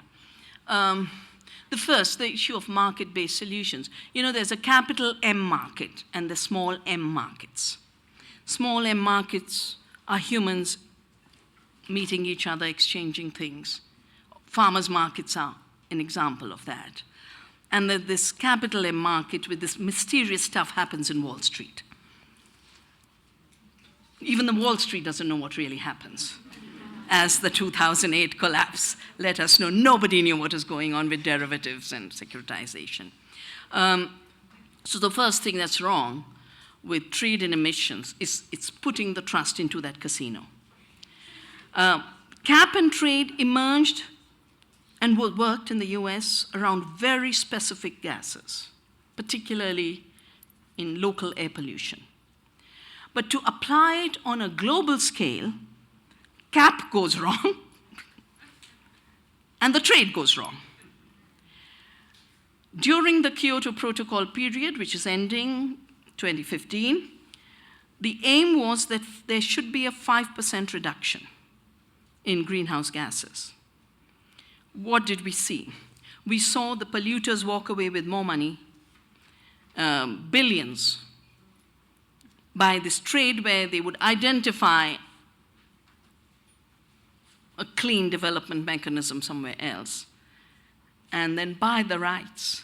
The issue of market-based solutions. You know, there's a capital M market and the small m markets. Small m markets are humans meeting each other, exchanging things. Farmers' markets are an example of that. And that this capital M market with this mysterious stuff happens in Wall Street. Even the Wall Street doesn't know what really happens. As the 2008 collapse let us know, nobody knew what was going on with derivatives and securitization. So the first thing that's wrong with trade in emissions is it's putting the trust into that casino. Cap and trade emerged and worked in the US around very specific gases, particularly in local air pollution. But to apply it on a global scale, cap goes wrong, and the trade goes wrong. During the Kyoto Protocol period, which is ending 2015, the aim was that there should be a 5% reduction in greenhouse gases. What did we see? We saw the polluters walk away with more money, billions, by this trade where they would identify a clean development mechanism somewhere else and then buy the rights.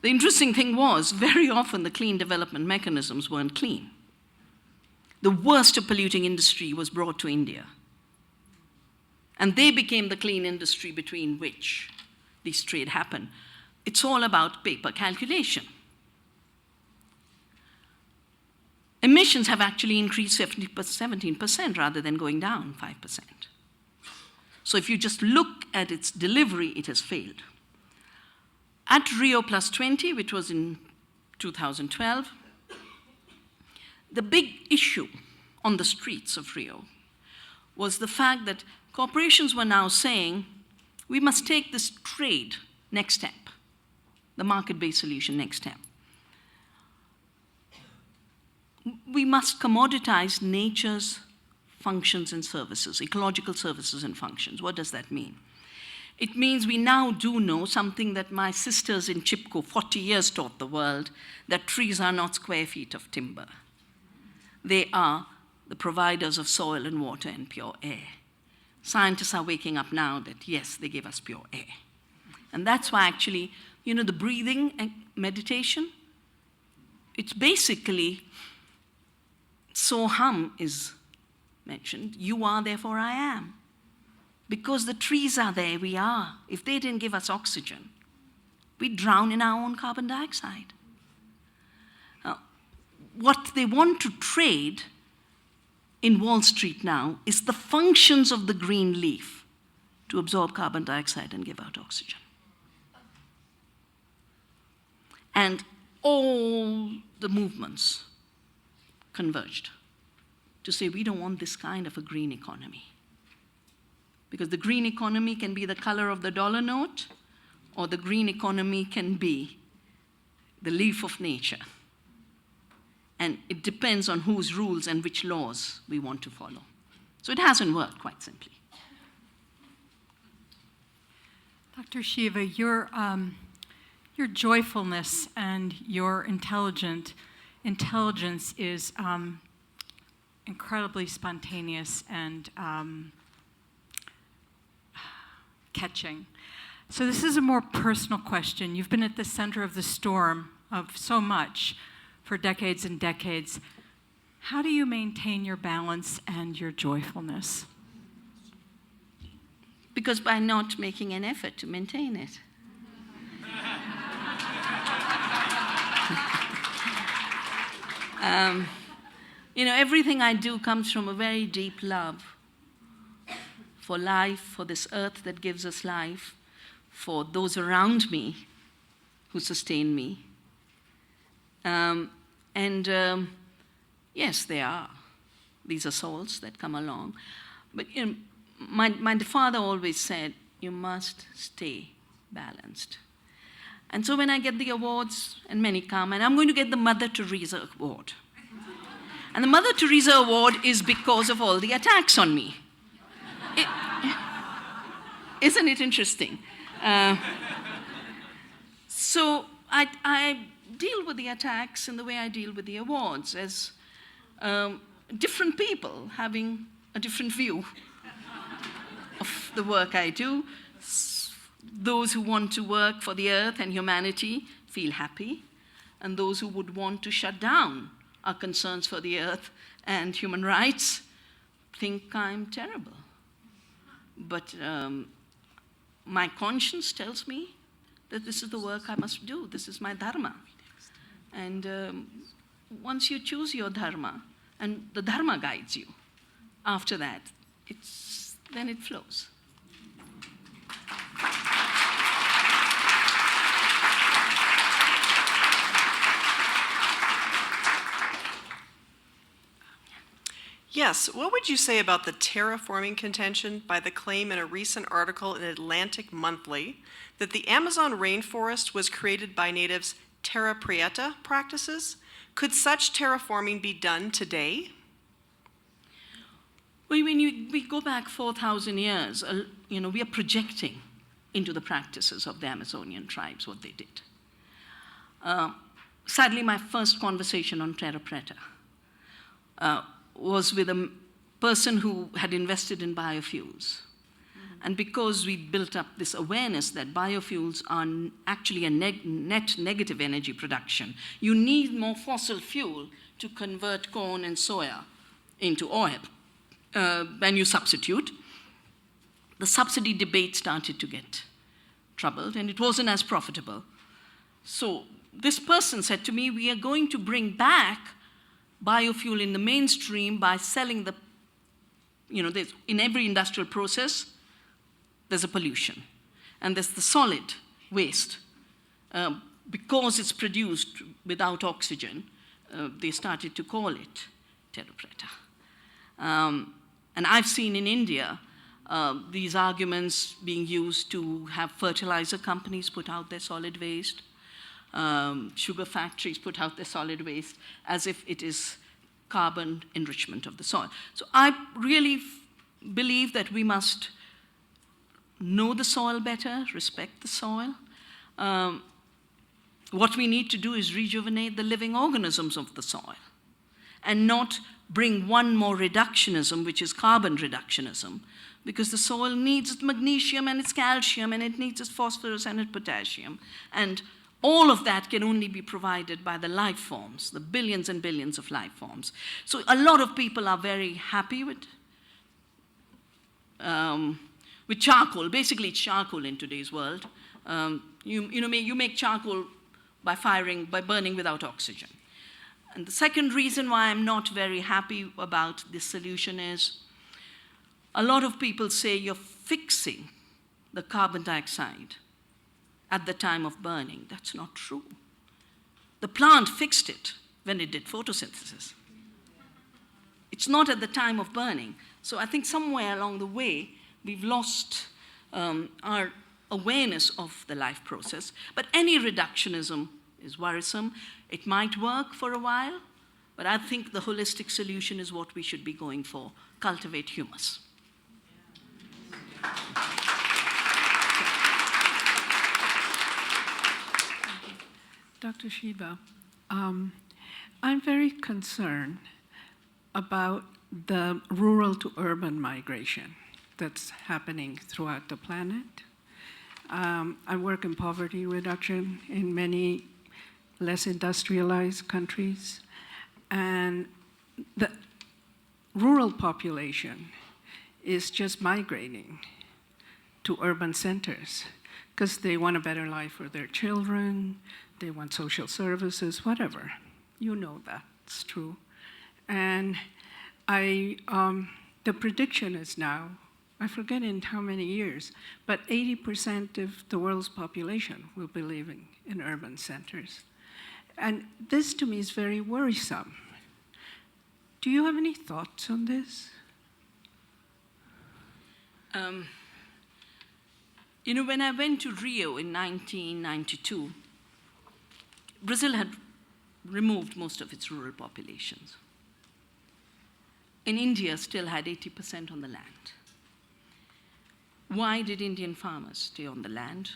The interesting thing was, very often the clean development mechanisms weren't clean. The worst of polluting industry was brought to India. And they became the clean industry between which this trade happened. It's all about paper calculation. Emissions have actually increased 17% rather than going down 5%. So if you just look at its delivery, it has failed. At Rio Plus 20, which was in 2012, the big issue on the streets of Rio was the fact that corporations were now saying, we must take this trade next step, the market-based solution next step. We must commoditize nature's functions and services, ecological services and functions. What does that mean? It means we now do know something that my sisters in Chipko 40 years taught the world, that trees are not square feet of timber. They are the providers of soil and water and pure air. Scientists are waking up now that, yes, they give us pure air. And that's why actually, you know, the breathing and meditation, it's basically, Soham is mentioned, you are, therefore I am. Because the trees are there, we are. If they didn't give us oxygen, we'd drown in our own carbon dioxide. What they want to trade in Wall Street now is the functions of the green leaf to absorb carbon dioxide and give out oxygen. And all the movements converged to say we don't want this kind of a green economy. Because the green economy can be the color of the dollar note, or the green economy can be the leaf of nature. And it depends on whose rules and which laws we want to follow. So it hasn't worked, quite simply. Dr. Shiva, your joyfulness and your intelligence is incredibly spontaneous and catching. So this is a more personal question. You've been at the center of the storm of so much for decades and decades. How do you maintain your balance and your joyfulness? Because by not making an effort to maintain it. You know, everything I do comes from a very deep love for life, for this earth that gives us life, for those around me who sustain me. Yes, these are souls that come along. But you know, my father always said, you must stay balanced. And so when I get the awards, and many come, and I'm going to get the Mother Teresa Award. And the Mother Teresa Award is because of all the attacks on me. Isn't it interesting? So I deal with the attacks in the way I deal with the awards, as different people having a different view of the work I do. Those who want to work for the earth and humanity feel happy, and those who would want to shut down our concerns for the earth and human rights think I'm terrible. But my conscience tells me that this is the work I must do. This is my dharma. And once you choose your dharma, and the dharma guides you, after that, then it flows. Yes, what would you say about the terraforming contention by the claim in a recent article in Atlantic Monthly that the Amazon rainforest was created by natives' terra preta practices? Could such terraforming be done today? Well, when we go back 4,000 years, we are projecting into the practices of the Amazonian tribes what they did. Sadly, my first conversation on terra preta was with a person who had invested in biofuels. And because we built up this awareness that biofuels are actually a net negative energy production, you need more fossil fuel to convert corn and soya into oil. When you substitute, the subsidy debate started to get troubled, and it wasn't as profitable. So this person said to me, we are going to bring back biofuel in the mainstream by selling in every industrial process, there's a pollution. And there's the solid waste. Because it's produced without oxygen, they started to call it terra preta. And I've seen in India these arguments being used to have fertilizer companies put out their solid waste, sugar factories put out their solid waste, as if it is carbon enrichment of the soil. So I really believe that we must know the soil better, respect the soil. What we need to do is rejuvenate the living organisms of the soil and not bring one more reductionism, which is carbon reductionism, because the soil needs its magnesium and its calcium and it needs its phosphorus and its potassium. And all of that can only be provided by the life forms, the billions and billions of life forms. So a lot of people are very happy with charcoal. Basically, it's charcoal in today's world. You make charcoal by burning without oxygen. And the second reason why I'm not very happy about this solution is a lot of people say you're fixing the carbon dioxide at the time of burning. That's not true. The plant fixed it when it did photosynthesis. It's not at the time of burning. So I think somewhere along the way, we've lost our awareness of the life process. But any reductionism is worrisome. It might work for a while, but I think the holistic solution is what we should be going for. Cultivate humus. Dr. Shiva, I'm very concerned about the rural to urban migration that's happening throughout the planet. I work in poverty reduction in many less industrialized countries, and the rural population is just migrating to urban centers because they want a better life for their children, they want social services, whatever. You know that's true. And the prediction is now, I forget in how many years, but 80% of the world's population will be living in urban centers. And this to me is very worrisome. Do you have any thoughts on this? When I went to Rio in 1992, Brazil had removed most of its rural populations. in India still had 80% on the land. Why did Indian farmers stay on the land?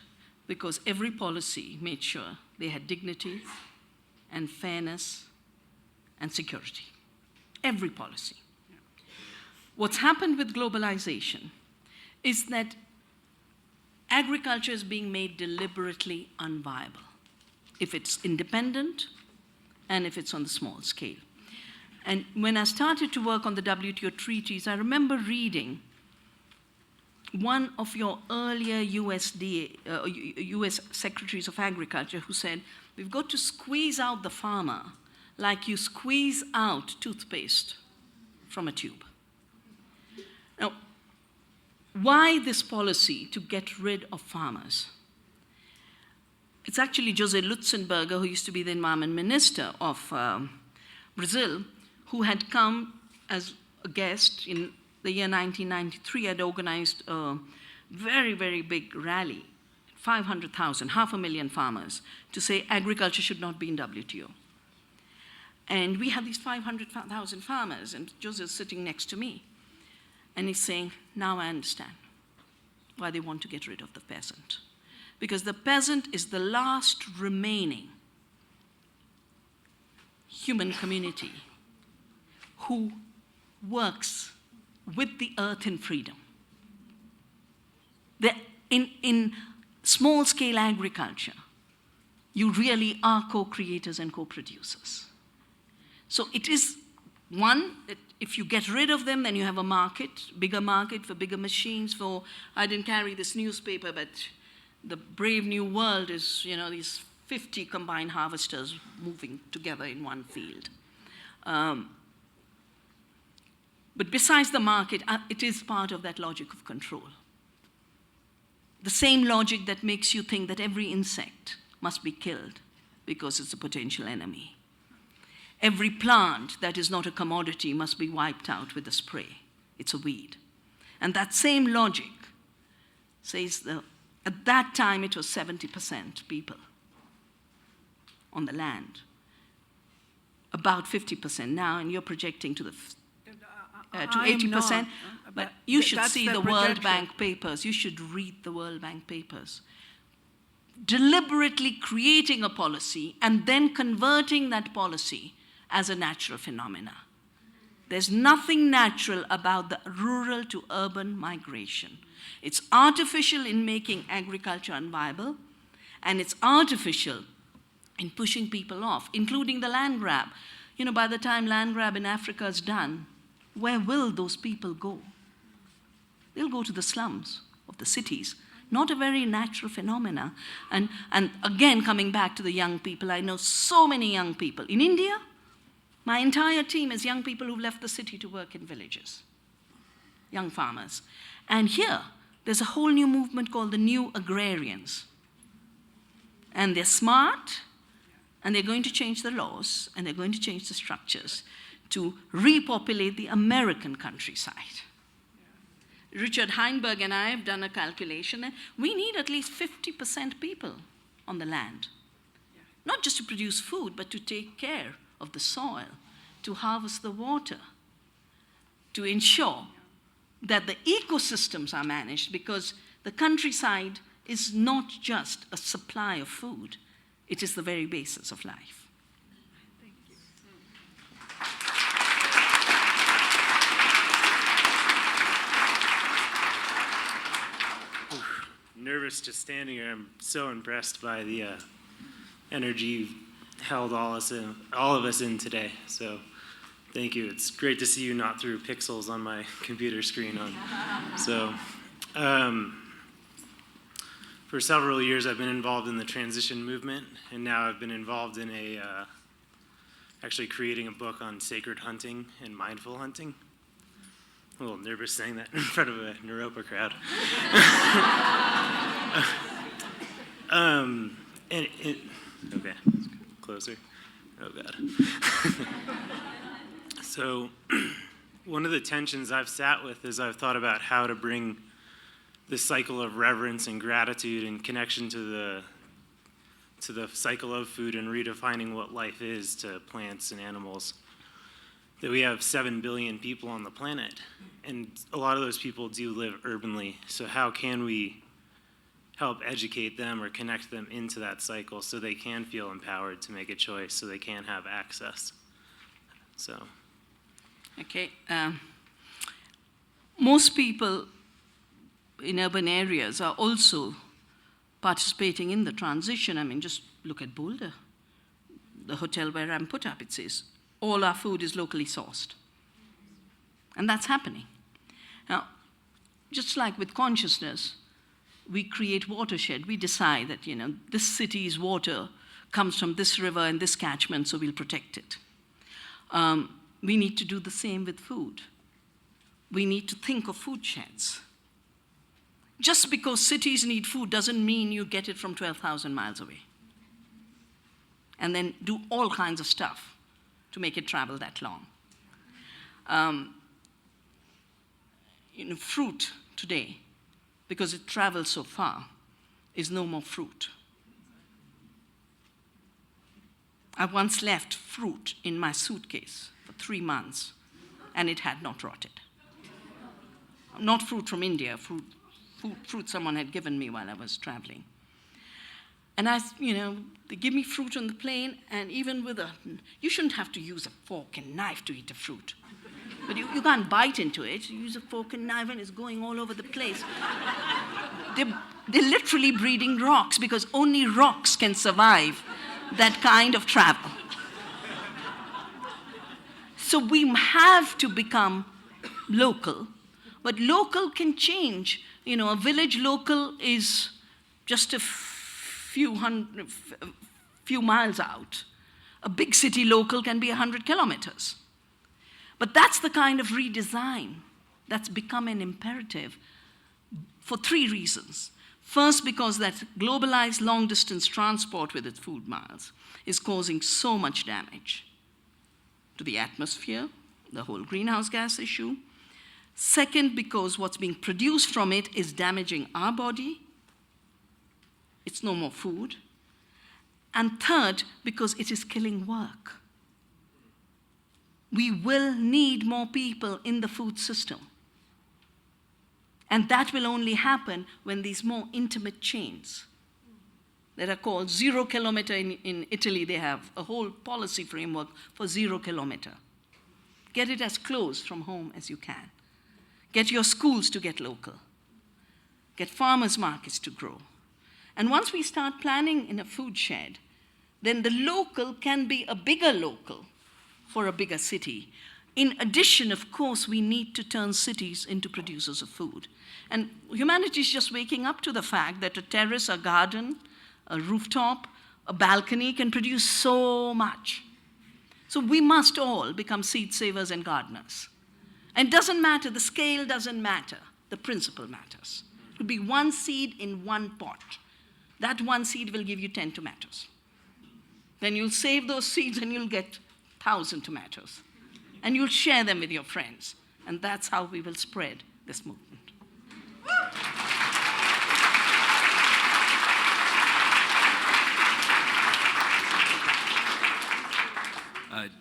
Because every policy made sure they had dignity and fairness and security. Every policy. What's happened with globalization is that agriculture is being made deliberately unviable if it's independent and if it's on the small scale. And when I started to work on the WTO treaties, I remember reading one of your earlier US Secretaries of Agriculture who said, we've got to squeeze out the farmer like you squeeze out toothpaste from a tube. Now, why this policy to get rid of farmers? It's actually José Lutzenberger, who used to be the environment minister of Brazil, who had come as a guest in the year 1993, had organized a very, very big rally, 500,000, 500,000 farmers, to say agriculture should not be in WTO. And we had these 500,000 farmers, and José is sitting next to me. And he's saying, now I understand why they want to get rid of the peasant. Because the peasant is the last remaining human community who works with the earth in freedom. In small-scale agriculture, you really are co-creators and co-producers. So it is, one, that if you get rid of them, then you have a market for bigger machines, for, I didn't carry this newspaper, but the brave new world is, these 50 combined harvesters moving together in one field. But besides the market, it is part of that logic of control. The same logic that makes you think that every insect must be killed because it's a potential enemy. Every plant that is not a commodity must be wiped out with a spray. It's a weed. And that same logic says that at that time it was 70% people on the land, about 50% now, and you're projecting to 80%. But you should see the World Bank papers. You should read the World Bank papers. Deliberately creating a policy and then converting that policy as a natural phenomena. There's nothing natural about the rural to urban migration. It's artificial in making agriculture unviable, and it's artificial in pushing people off, including the land grab. By the time land grab in Africa is done, where will those people go? They'll go to the slums of the cities. Not a very natural phenomena. And again, coming back to the young people, I know so many young people. In India, my entire team is young people who've left the city to work in villages, young farmers. And here, there's a whole new movement called the New Agrarians. And they're smart, and they're going to change the laws, and they're going to change the structures to repopulate the American countryside. Richard Heinberg and I have done a calculation, and we need at least 50% people on the land. Not just to produce food, but to take care of the soil, to harvest the water, to ensure that the ecosystems are managed, because the countryside is not just a supply of food, it is the very basis of life. Thank you. Nervous just standing here. I'm so impressed by the energy you've held all of us in today. So thank you. It's great to see you not through pixels on my computer screen. For several years I've been involved in the transition movement, and now I've been involved in actually creating a book on sacred hunting and mindful hunting. I'm a little nervous saying that in front of a Naropa crowd. Okay, closer. Oh God. So one of the tensions I've sat with is I've thought about how to bring this cycle of reverence and gratitude and connection to the cycle of food and redefining what life is to plants and animals that we have 7 billion people on the planet, and a lot of those people do live urbanly. So how can we help educate them or connect them into that cycle so they can feel empowered to make a choice, so they can have access? So. Okay. Most people in urban areas are also participating in the transition. I mean, just look at Boulder, the hotel where I'm put up. It says, all our food is locally sourced. And that's happening. Now, just like with consciousness, we create watershed. We decide that, this city's water comes from this river and this catchment, so we'll protect it. We need to do the same with food. We need to think of food sheds. Just because cities need food doesn't mean you get it from 12,000 miles away. And then do all kinds of stuff to make it travel that long. Fruit today, because it travels so far, is no more fruit. I once left fruit in my suitcase for 3 months, and it had not rotted. Not fruit from India, fruit someone had given me while I was traveling. And they give me fruit on the plane, and even you shouldn't have to use a fork and knife to eat a fruit. But you can't bite into it. You use a fork and knife, and it's going all over the place. They're literally breeding rocks, because only rocks can survive that kind of travel. So we have to become local, but local can change. A village local is just a few miles out. A big city local can be 100 kilometers. But that's the kind of redesign that's become an imperative for 3 reasons. First, because that globalized long-distance transport with its food miles is causing so much damage to the atmosphere, the whole greenhouse gas issue. Second, because what's being produced from it is damaging our body. It's no more food. And third, because it is killing work. We will need more people in the food system. And that will only happen when these more intimate chains that are called 0 kilometer in Italy, they have a whole policy framework for 0 kilometer. Get it as close from home as you can. Get your schools to get local. Get farmers' markets to grow. And once we start planning in a food shed, then the local can be a bigger local for a bigger city. In addition, of course, we need to turn cities into producers of food. And humanity is just waking up to the fact that a terrace, a garden, a rooftop, a balcony can produce so much. So we must all become seed savers and gardeners. And it doesn't matter, the scale doesn't matter, the principle matters. It could be 1 seed in 1 pot. That 1 seed will give you 10 tomatoes. Then you'll save those seeds and you'll get 1,000 tomatoes. And you'll share them with your friends. And that's how we will spread this movement.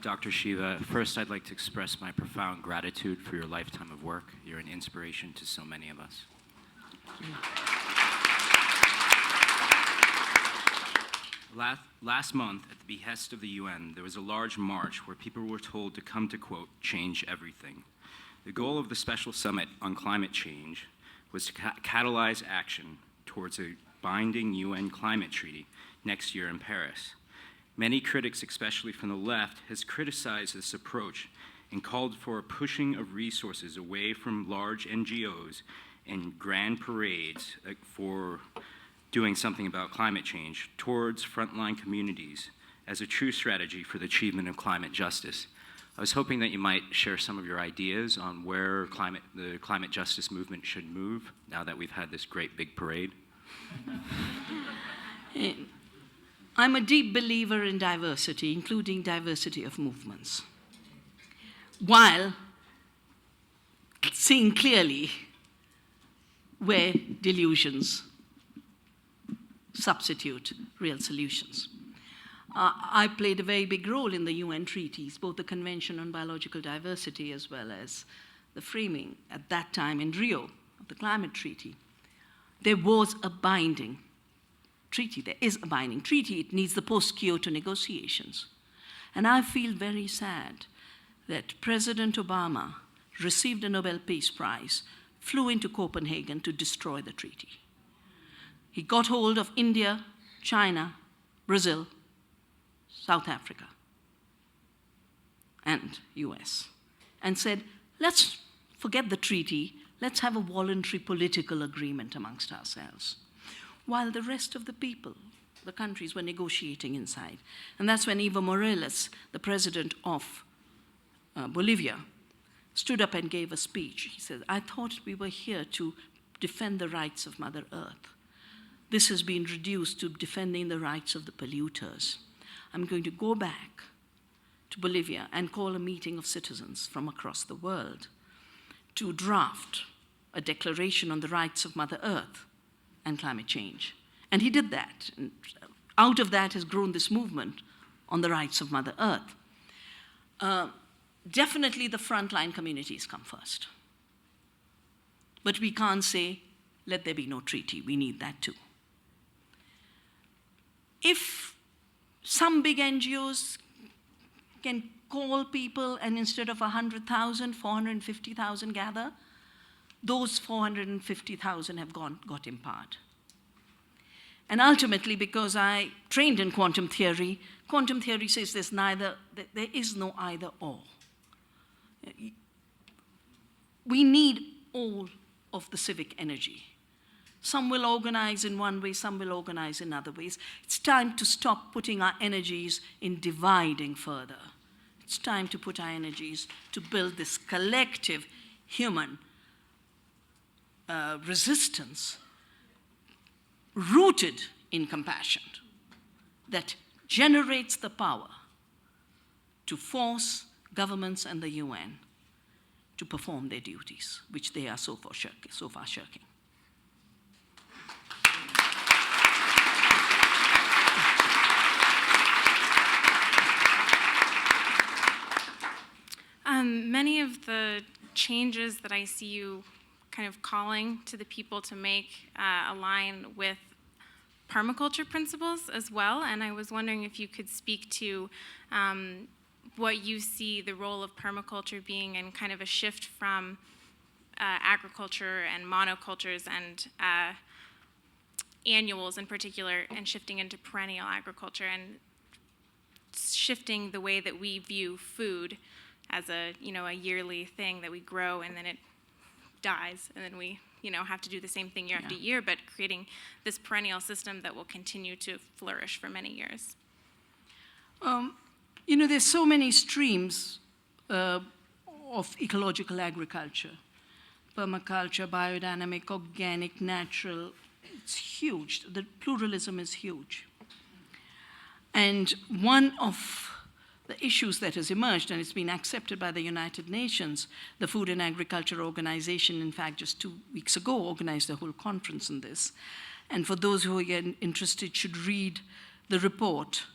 Dr. Shiva, first I'd like to express my profound gratitude for your lifetime of work. You're an inspiration to so many of us. Last month, at the behest of the UN, there was a large march where people were told to come to, quote, change everything. The goal of the special summit on climate change was to catalyze action towards a binding UN climate treaty next year in Paris. Many critics, especially from the left, has criticized this approach and called for a pushing of resources away from large NGOs and grand parades for doing something about climate change towards frontline communities as a true strategy for the achievement of climate justice. I was hoping that you might share some of your ideas on where the climate justice movement should move now that we've had this great big parade. I'm a deep believer in diversity, including diversity of movements, while seeing clearly where delusions substitute real solutions. I played a very big role in the UN treaties, both the Convention on Biological Diversity as well as the framing at that time in Rio of the Climate Treaty. There was a binding treaty. There is a binding treaty. It needs the post-Kyoto negotiations. And I feel very sad that President Obama received a Nobel Peace Prize, flew into Copenhagen to destroy the treaty. He got hold of India, China, Brazil, South Africa, and US, and said, let's forget the treaty, let's have a voluntary political agreement amongst ourselves, while the rest of the people, the countries, were negotiating inside. And that's when Evo Morales, the president of Bolivia, stood up and gave a speech. He said, I thought we were here to defend the rights of Mother Earth. This has been reduced to defending the rights of the polluters. I'm going to go back to Bolivia and call a meeting of citizens from across the world to draft a declaration on the rights of Mother Earth and climate change. And he did that. And out of that has grown this movement on the rights of Mother Earth. Definitely the frontline communities come first. But we can't say, let there be no treaty. We need that too. If some big NGOs can call people and instead of 100,000, 450,000 gather, those 450,000 have got empowered. And ultimately, because I trained in quantum theory says there is no either or. We need all of the civic energy. Some will organize in one way, some will organize in other ways. It's time to stop putting our energies in dividing further. It's time to put our energies to build this collective human resistance rooted in compassion that generates the power to force governments and the UN to perform their duties, which they are so far shirking. Many of the changes that I see you kind of calling to the people to make align with permaculture principles as well, and I was wondering if you could speak to what you see the role of permaculture being in kind of a shift from agriculture and monocultures and annuals in particular, and shifting into perennial agriculture and shifting the way that we view food as a yearly thing that we grow and then it dies, and then we have to do the same thing year after year, but creating this perennial system that will continue to flourish for many years. There's so many streams of ecological agriculture. Permaculture, biodynamic, organic, natural. It's huge. The pluralism is huge. And one of the issues that has emerged, and it's been accepted by the United Nations, the Food and Agriculture Organization, in fact, just 2 weeks ago, organized a whole conference on this. And for those who are interested, should read the report,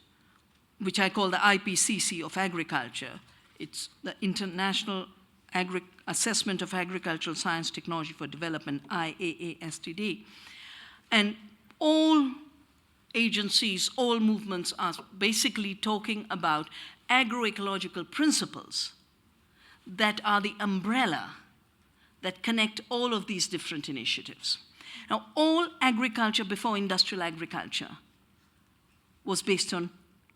which I call the IPCC of Agriculture. It's the International Assessment of Agricultural Science Technology for Development, IAASTD. And all agencies, all movements are basically talking about agroecological principles that are the umbrella that connect all of these different initiatives. Now, all agriculture before industrial agriculture was based on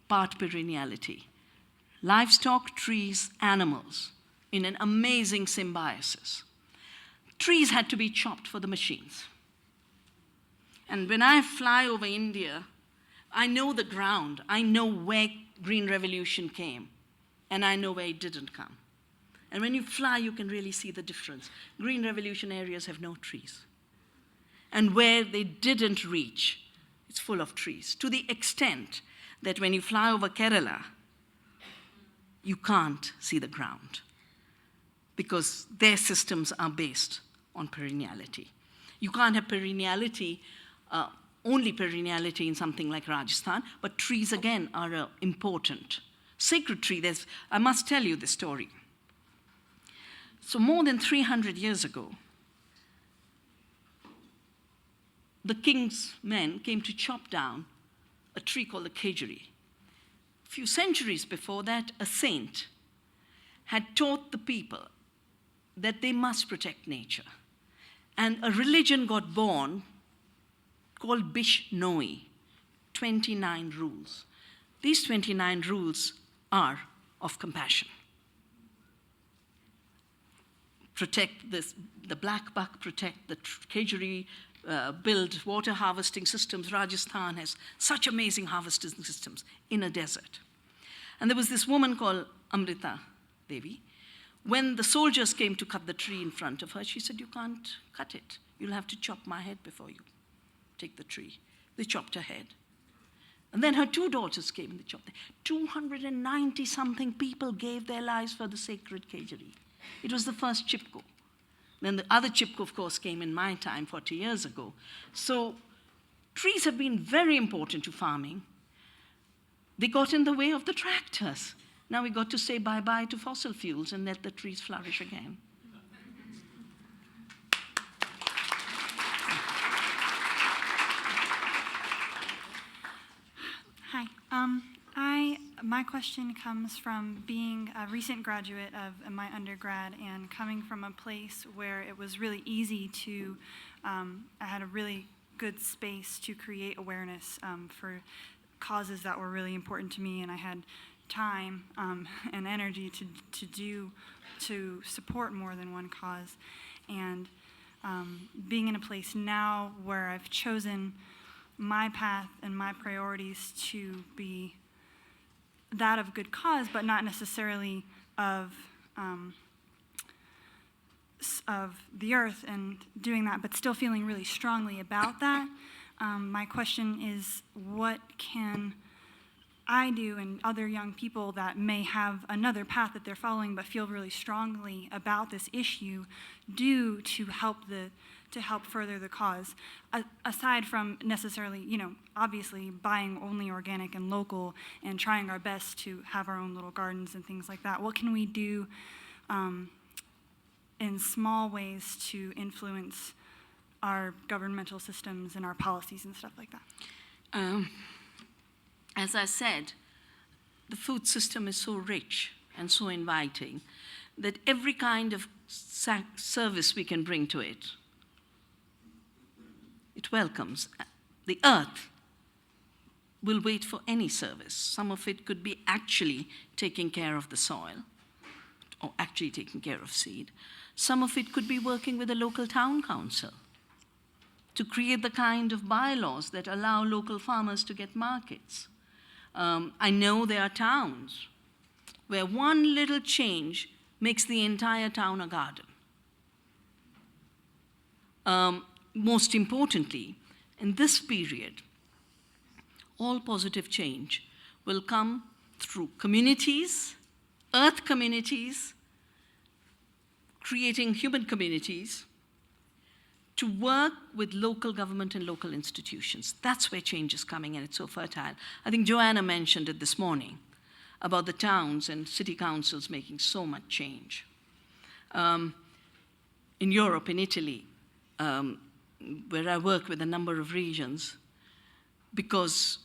part perenniality. Livestock, trees, animals, in an amazing symbiosis. Trees had to be chopped for the machines. And when I fly over India, I know the ground. I know where Green Revolution came, and I know where it didn't come. And when you fly, you can really see the difference. Green Revolution areas have no trees. And where they didn't reach, it's full of trees, to the extent that when you fly over Kerala, you can't see the ground because their systems are based on perenniality. You can't have perenniality only perenniality in something like Rajasthan, but trees again are important. Sacred tree, I must tell you this story. So more than 300 years ago, the king's men came to chop down a tree called the Khejuri. A few centuries before that, a saint had taught the people that they must protect nature. And a religion got born called Bishnoi, 29 rules. These 29 rules are of compassion. Protect the black buck, protect the Khejuri, build water harvesting systems. Rajasthan has such amazing harvesting systems in a desert. And there was this woman called Amrita Devi. When the soldiers came to cut the tree in front of her, she said, "You can't cut it. You'll have to chop my head before you take the tree." They chopped her head. And then her two daughters came and they chopped her. 290-something people gave their lives for the sacred Khejuri. It was the first chipko. Then the other chipko, of course, came in my time 40 years ago. So trees have been very important to farming. They got in the way of the tractors. Now we got to say bye-bye to fossil fuels and let the trees flourish again. Hi. My question comes from being a recent graduate of my undergrad and coming from a place where it was really easy to, I had a really good space to create awareness for causes that were really important to me, and I had time and energy to support more than one cause. And being in a place now where I've chosen my path and my priorities to be that of good cause, but not necessarily of the earth, and doing that, but still feeling really strongly about that. My question is, what can I do and other young people that may have another path that they're following but feel really strongly about this issue do to help further the cause, aside from necessarily, obviously buying only organic and local and trying our best to have our own little gardens and things like that? What can we do in small ways to influence our governmental systems and our policies and stuff like that? As I said, the food system is so rich and so inviting that every kind of service we can bring to it, it welcomes. The earth will wait for any service. Some of it could be actually taking care of the soil or actually taking care of seed. Some of it could be working with a local town council to create the kind of bylaws that allow local farmers to get markets. I know there are towns where one little change makes the entire town a garden. Most importantly, in this period, all positive change will come through communities, earth communities, creating human communities, to work with local government and local institutions. That's where change is coming, and it's so fertile. I think Joanna mentioned it this morning about the towns and city councils making so much change. In Europe, in Italy, where I work with a number of regions, because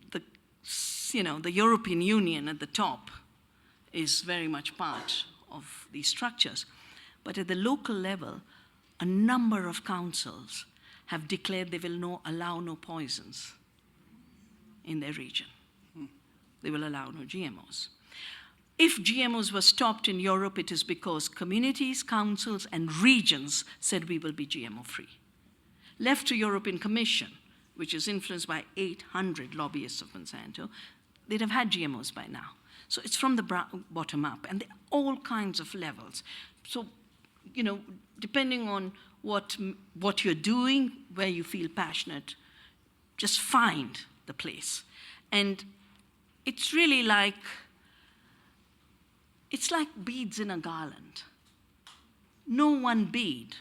the European Union at the top is very much part of these structures. But at the local level, a number of councils have declared they will allow no poisons in their region. They will allow no GMOs. If GMOs were stopped in Europe, it is because communities, councils, and regions said we will be GMO-free. Left to European Commission, which is influenced by 800 lobbyists of Monsanto, they'd have had GMOs by now. So it's from the bottom up, and there are all kinds of levels. So, depending on what you're doing, where you feel passionate, just find the place. And it's really like beads in a garland. No one bead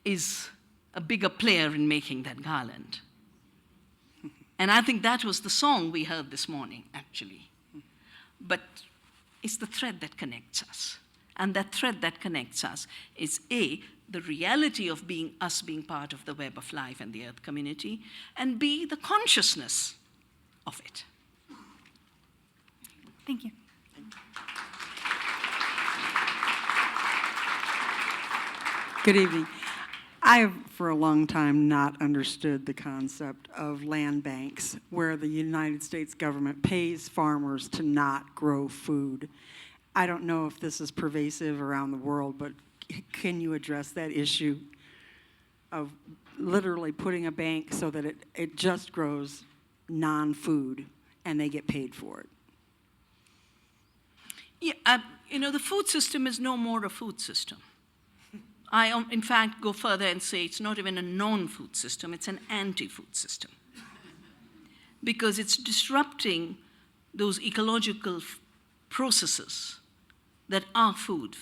is a bigger player in making that garland. And I think that was the song we heard this morning, actually. But it's the thread that connects us. And that thread that connects us is A, the reality of us being part of the web of life and the earth community, and B, the consciousness of it. Thank you. Good evening. I have for a long time not understood the concept of land banks where the United States government pays farmers to not grow food. I don't know if this is pervasive around the world, but can you address that issue of literally putting a bank so that it just grows non-food and they get paid for it? Yeah, the food system is no more a food system. I, in fact, go further and say it's not even a non-food system, it's an anti-food system. Because it's disrupting those ecological processes that are food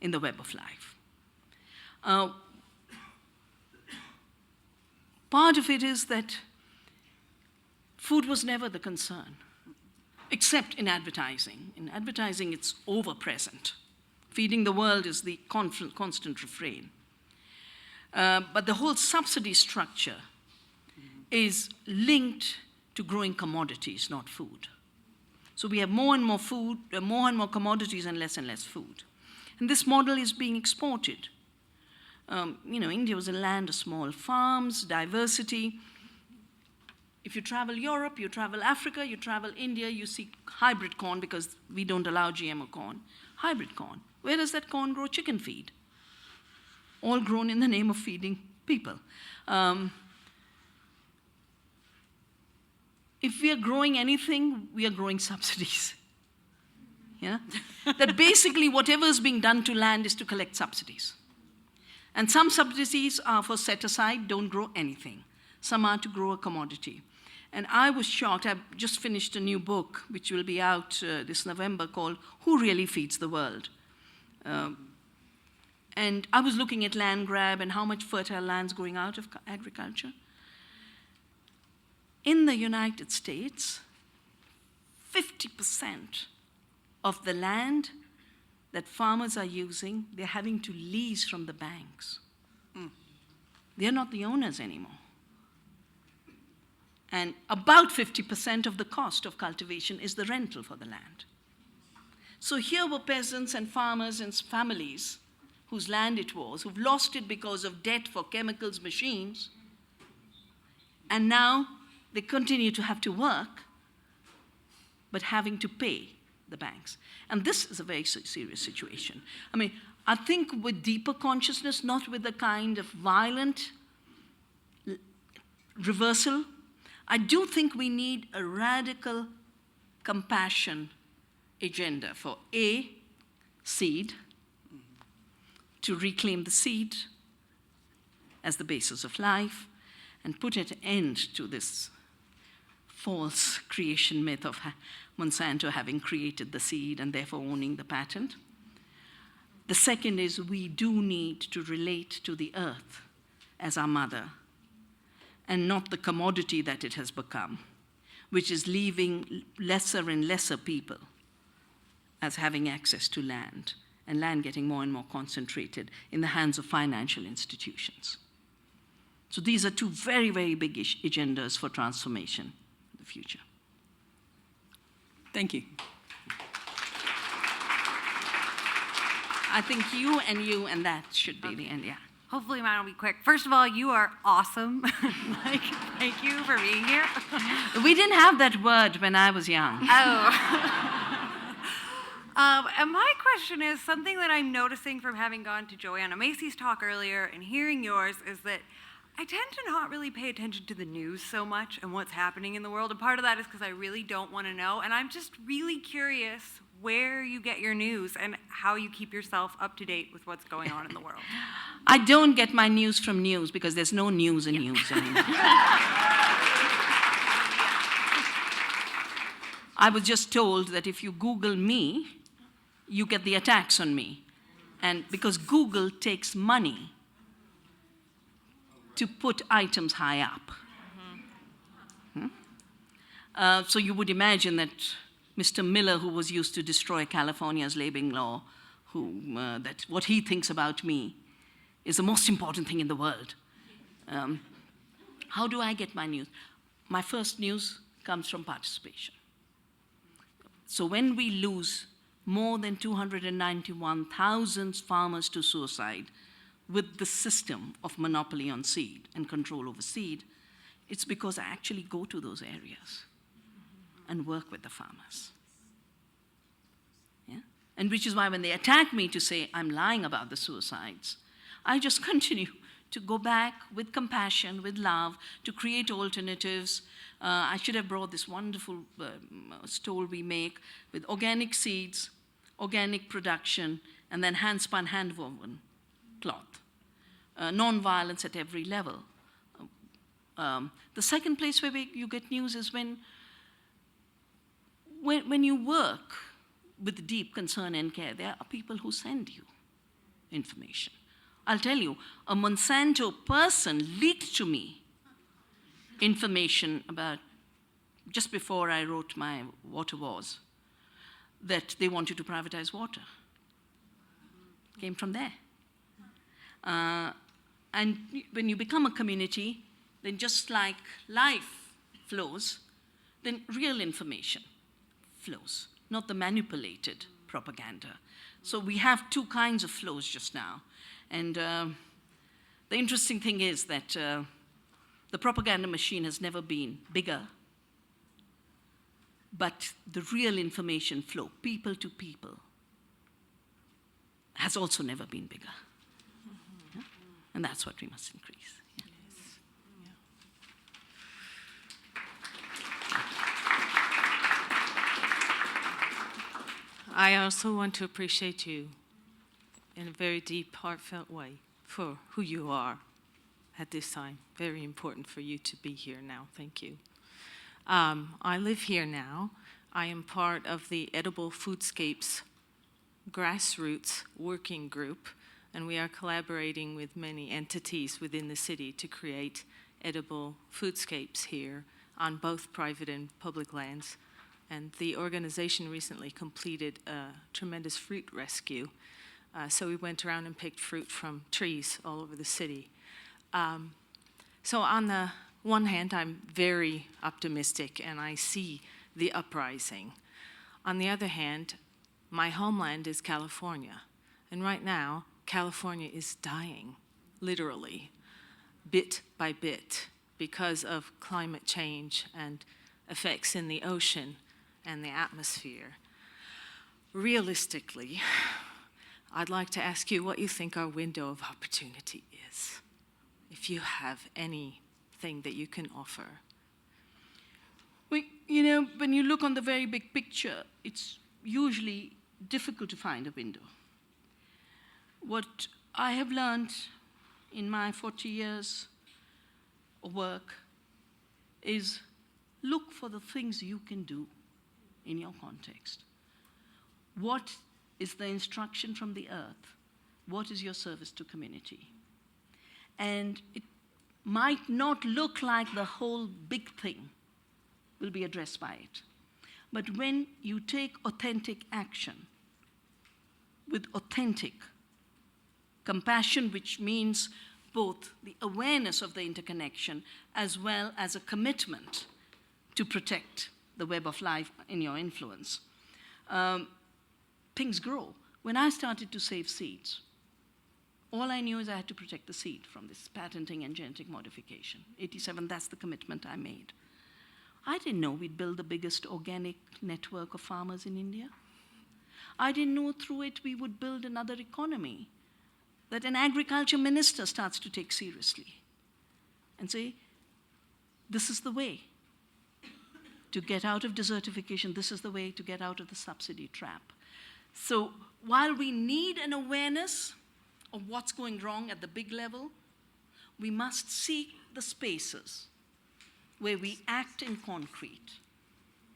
in the web of life. Part of it is that food was never the concern, except in advertising. In advertising, it's over-present. Feeding the world is the constant refrain. But the whole subsidy structure is linked to growing commodities, not food. So we have more and more food, more and more commodities and less food. And this model is being exported. India was a land of small farms, diversity. If you travel Europe, you travel Africa, you travel India, you see hybrid corn because we don't allow GMO corn. Hybrid corn. Where does that corn grow? Chicken feed. All grown in the name of feeding people. If we are growing anything, we are growing subsidies. Yeah? That basically whatever is being done to land is to collect subsidies. And some subsidies are for set aside, don't grow anything. Some are to grow a commodity. And I was shocked. I've just finished a new book, which will be out this November, called Who Really Feeds the World? And I was looking at land grab and how much fertile land's going out of agriculture. In the United States, 50% of the land that farmers are using, they're having to lease from the banks. They're not the owners anymore. And about 50% of the cost of cultivation is the rental for the land. So here were peasants and farmers and families whose land it was, who've lost it because of debt for chemicals, machines, and now they continue to have to work, but having to pay the banks. And this is a very serious situation. I mean, I think with deeper consciousness, not with the kind of violent reversal, I do think we need a radical compassion agenda for A, seed, to reclaim the seed as the basis of life and put an end to this false creation myth of Monsanto having created the seed and therefore owning the patent. The second is we do need to relate to the earth as our mother and not the commodity that it has become, which is leaving lesser and lesser people as having access to land, and land getting more and more concentrated in the hands of financial institutions. So these are two very, very big agendas for transformation in the future. Thank you. I think you and that should be the end, yeah. Hopefully mine will be quick. First of all, you are awesome. Thank you for being here. We didn't have that word when I was young. And my question is something that I'm noticing from having gone to Joanna Macy's talk earlier and hearing yours is that I tend to not really pay attention to the news so much and what's happening in the world. And part of that is because I really don't want to know. And I'm just really curious where you get your news and how you keep yourself up to date with what's going on in the world. I don't get my news from news because there's no news in news anymore. I was just told that if you Google me, you get the attacks on me. And because Google takes money to put items high up. So you would imagine that Mr. Miller, who was used to destroy California's labeling law, that what he thinks about me is the most important thing in the world. How do I get my news? My first news comes from participation. So when we lose more than 291,000 farmers to suicide with the system of monopoly on seed and control over seed, it's because I actually go to those areas and work with the farmers. Yeah? And which is why when they attack me to say I'm lying about the suicides, I just continue to go back with compassion, with love, to create alternatives. I should have brought this wonderful stole we make with organic seeds, organic production, and then hand-spun, hand-woven cloth. Non-violence at every level. The second place where you get news is when you work with deep concern and care, there are people who send you information. I'll tell you, a Monsanto person leaked to me information about, just before I wrote my Water Wars, that they wanted to privatize water. Came from there. And when you become a community, then just like life flows, then real information flows, not the manipulated propaganda. So we have two kinds of flows just now. And the interesting thing is that the propaganda machine has never been bigger, but the real information flow, people to people, has also never been bigger. Yeah? And that's what we must increase. Yeah. I also want to appreciate you in a very deep, heartfelt way for who you are at this time. Very important for you to be here now. Thank you. I live here now. I am part of the Edible Foodscapes grassroots working group, and we are collaborating with many entities within the city to create edible foodscapes here on both private and public lands. And the organization recently completed a tremendous fruit rescue. So we went around and picked fruit from trees all over the city. So on the one hand, I'm very optimistic and I see the uprising. On the other hand, my homeland is California. And right now, California is dying, literally, bit by bit, because of climate change and effects in the ocean and the atmosphere. Realistically, I'd like to ask you what you think our window of opportunity is, if you have anything that you can offer. Well, you know, when you look on the very big picture, it's usually difficult to find a window. What I have learned in my 40 years of work is look for the things you can do in your context. What is the instruction from the earth? What is your service to community? And it might not look like the whole big thing will be addressed by it. But when you take authentic action with authentic compassion, which means both the awareness of the interconnection as well as a commitment to protect the web of life in your influence, things grow. When I started to save seeds, all I knew is I had to protect the seed from this patenting and genetic modification. 87, that's the commitment I made. I didn't know we'd build the biggest organic network of farmers in India. I didn't know through it we would build another economy that an agriculture minister starts to take seriously and say, this is the way to get out of desertification, this is the way to get out of the subsidy trap. So while we need an awareness of what's going wrong at the big level, we must seek the spaces where we act in concrete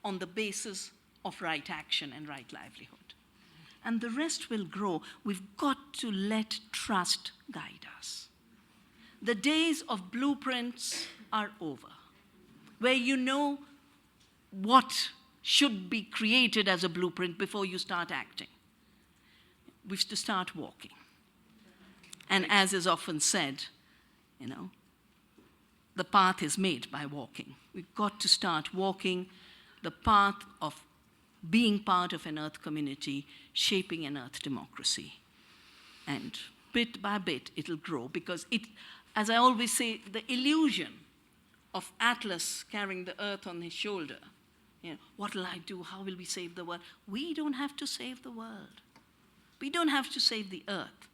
on the basis of right action and right livelihood. And the rest will grow. We've got to let trust guide us. The days of blueprints are over, where you know what should be created as a blueprint before you start acting. We have to start walking. And as is often said, you know, the path is made by walking. We've got to start walking the path of being part of an Earth community, shaping an Earth democracy. And bit by bit, it'll grow, because it, as I always say, the illusion of Atlas carrying the Earth on his shoulder, you know, what will I do? How will we save the world? We don't have to save the world. We don't have to save the Earth.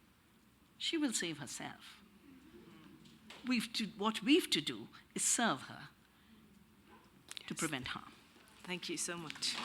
She will save herself. What we've to do is serve her to prevent harm. Thank you so much.